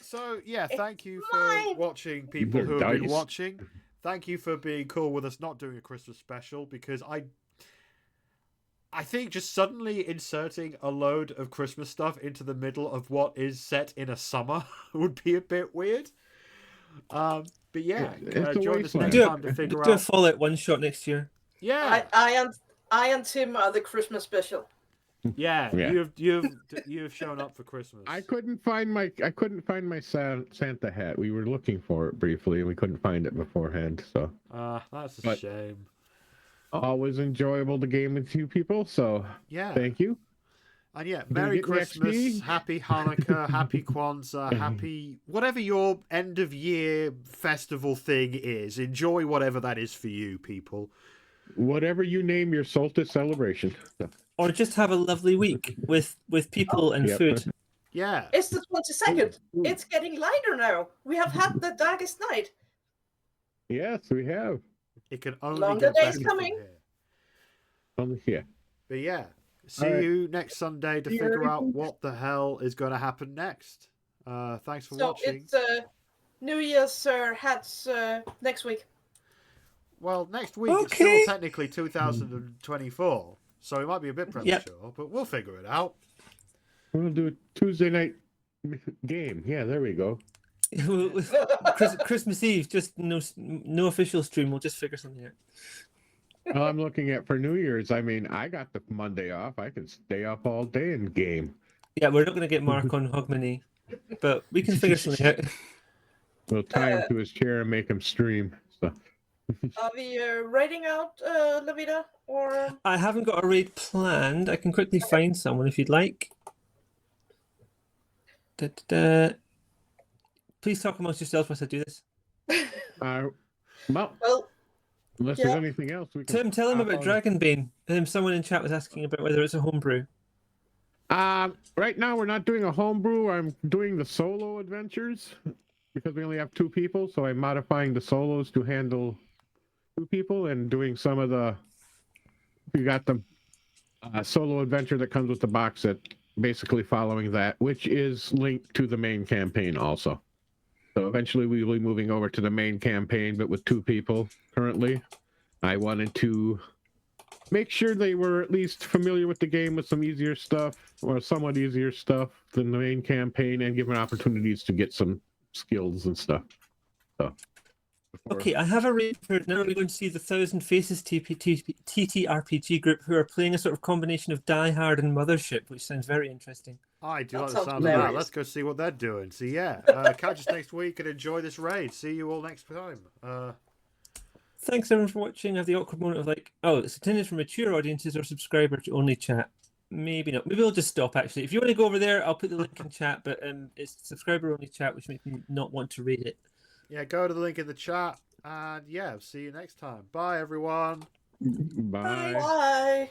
A: So, yeah, thank you for watching, people who have been watching. Thank you for being cool with us not doing a Christmas special, because I think just suddenly inserting a load of Christmas stuff into the middle of what is set in a summer would be a bit weird. But yeah, join us next time to figure out.
B: Do a Fallout one shot next year.
A: Yeah,
D: I and Tim are the Christmas special.
A: Yeah, you've shown up for Christmas.
C: I couldn't find my Santa hat. We were looking for it briefly, and we couldn't find it beforehand. So
A: that's a shame.
C: Always enjoyable to game with you people. So
A: yeah,
C: thank you.
A: And yeah, Merry Christmas, Happy Hanukkah, Happy Kwanzaa, Happy whatever your end of year festival thing is. Enjoy whatever that is for you, people.
C: Whatever you name your solstice celebration.
B: Or just have a lovely week with people and food.
A: Yeah.
D: It's the 22nd. It's getting lighter now. We have had the darkest night.
C: Yes, we have.
A: It can only
D: longer
A: get
D: days
A: better
D: coming.
C: Yeah.
A: But yeah, see you next Sunday to figure out what the hell is going to happen next. Thanks for watching.
D: So it's New Year's hats next week.
A: Well, next week it's still technically 2024. So it might be a bit premature, but we'll figure it out.
C: We'll do a Tuesday night game. Yeah, there we go.
B: Christmas Eve, just no official stream. We'll just figure something out.
C: Well, I'm looking at for New Year's. I mean, I got the Monday off. I can stay up all day and game.
B: Yeah, we're not going to get Mark on Hogmanay, but we can figure something out.
C: We'll tie him to his chair and make him stream. So.
D: Are we raiding out Lavita? Or
B: I haven't got a raid planned. I can quickly find someone if you'd like. Please talk amongst yourselves whilst I do this.
C: Well, unless there's anything else we can.
B: Tim, tell him about Dragonbane. Someone in chat was asking about whether it's a homebrew.
C: Right now we're not doing a homebrew. I'm doing the solo adventures because we only have 2 people, so I'm modifying the solos to handle 2 people and doing some of the. We got the solo adventure that comes with the box set, basically following that, which is linked to the main campaign also. So eventually we will be moving over to the main campaign, but with 2 people currently. I wanted to make sure they were at least familiar with the game with some easier stuff, or somewhat easier stuff than the main campaign, and give them opportunities to get some skills and stuff. So.
B: Okay, I have a raid for now. We're going to see the Thousand Faces TTRPG group, who are playing a sort of combination of Die Hard and Mothership, which sounds very interesting.
A: I do like the sound of that. Let's go see what they're doing. So yeah, catch us next week and enjoy this raid. See you all next time.
B: Thanks everyone for watching. I have the awkward moment of like, oh, it's intended for mature audiences or subscriber to only chat. Maybe not. Maybe we'll just stop actually. If you want to go over there, I'll put the link in chat, but it's subscriber only chat, which makes me not want to read it.
A: Yeah, go to the link in the chat, and yeah, see you next time. Bye, everyone.
C: Bye.
D: Bye.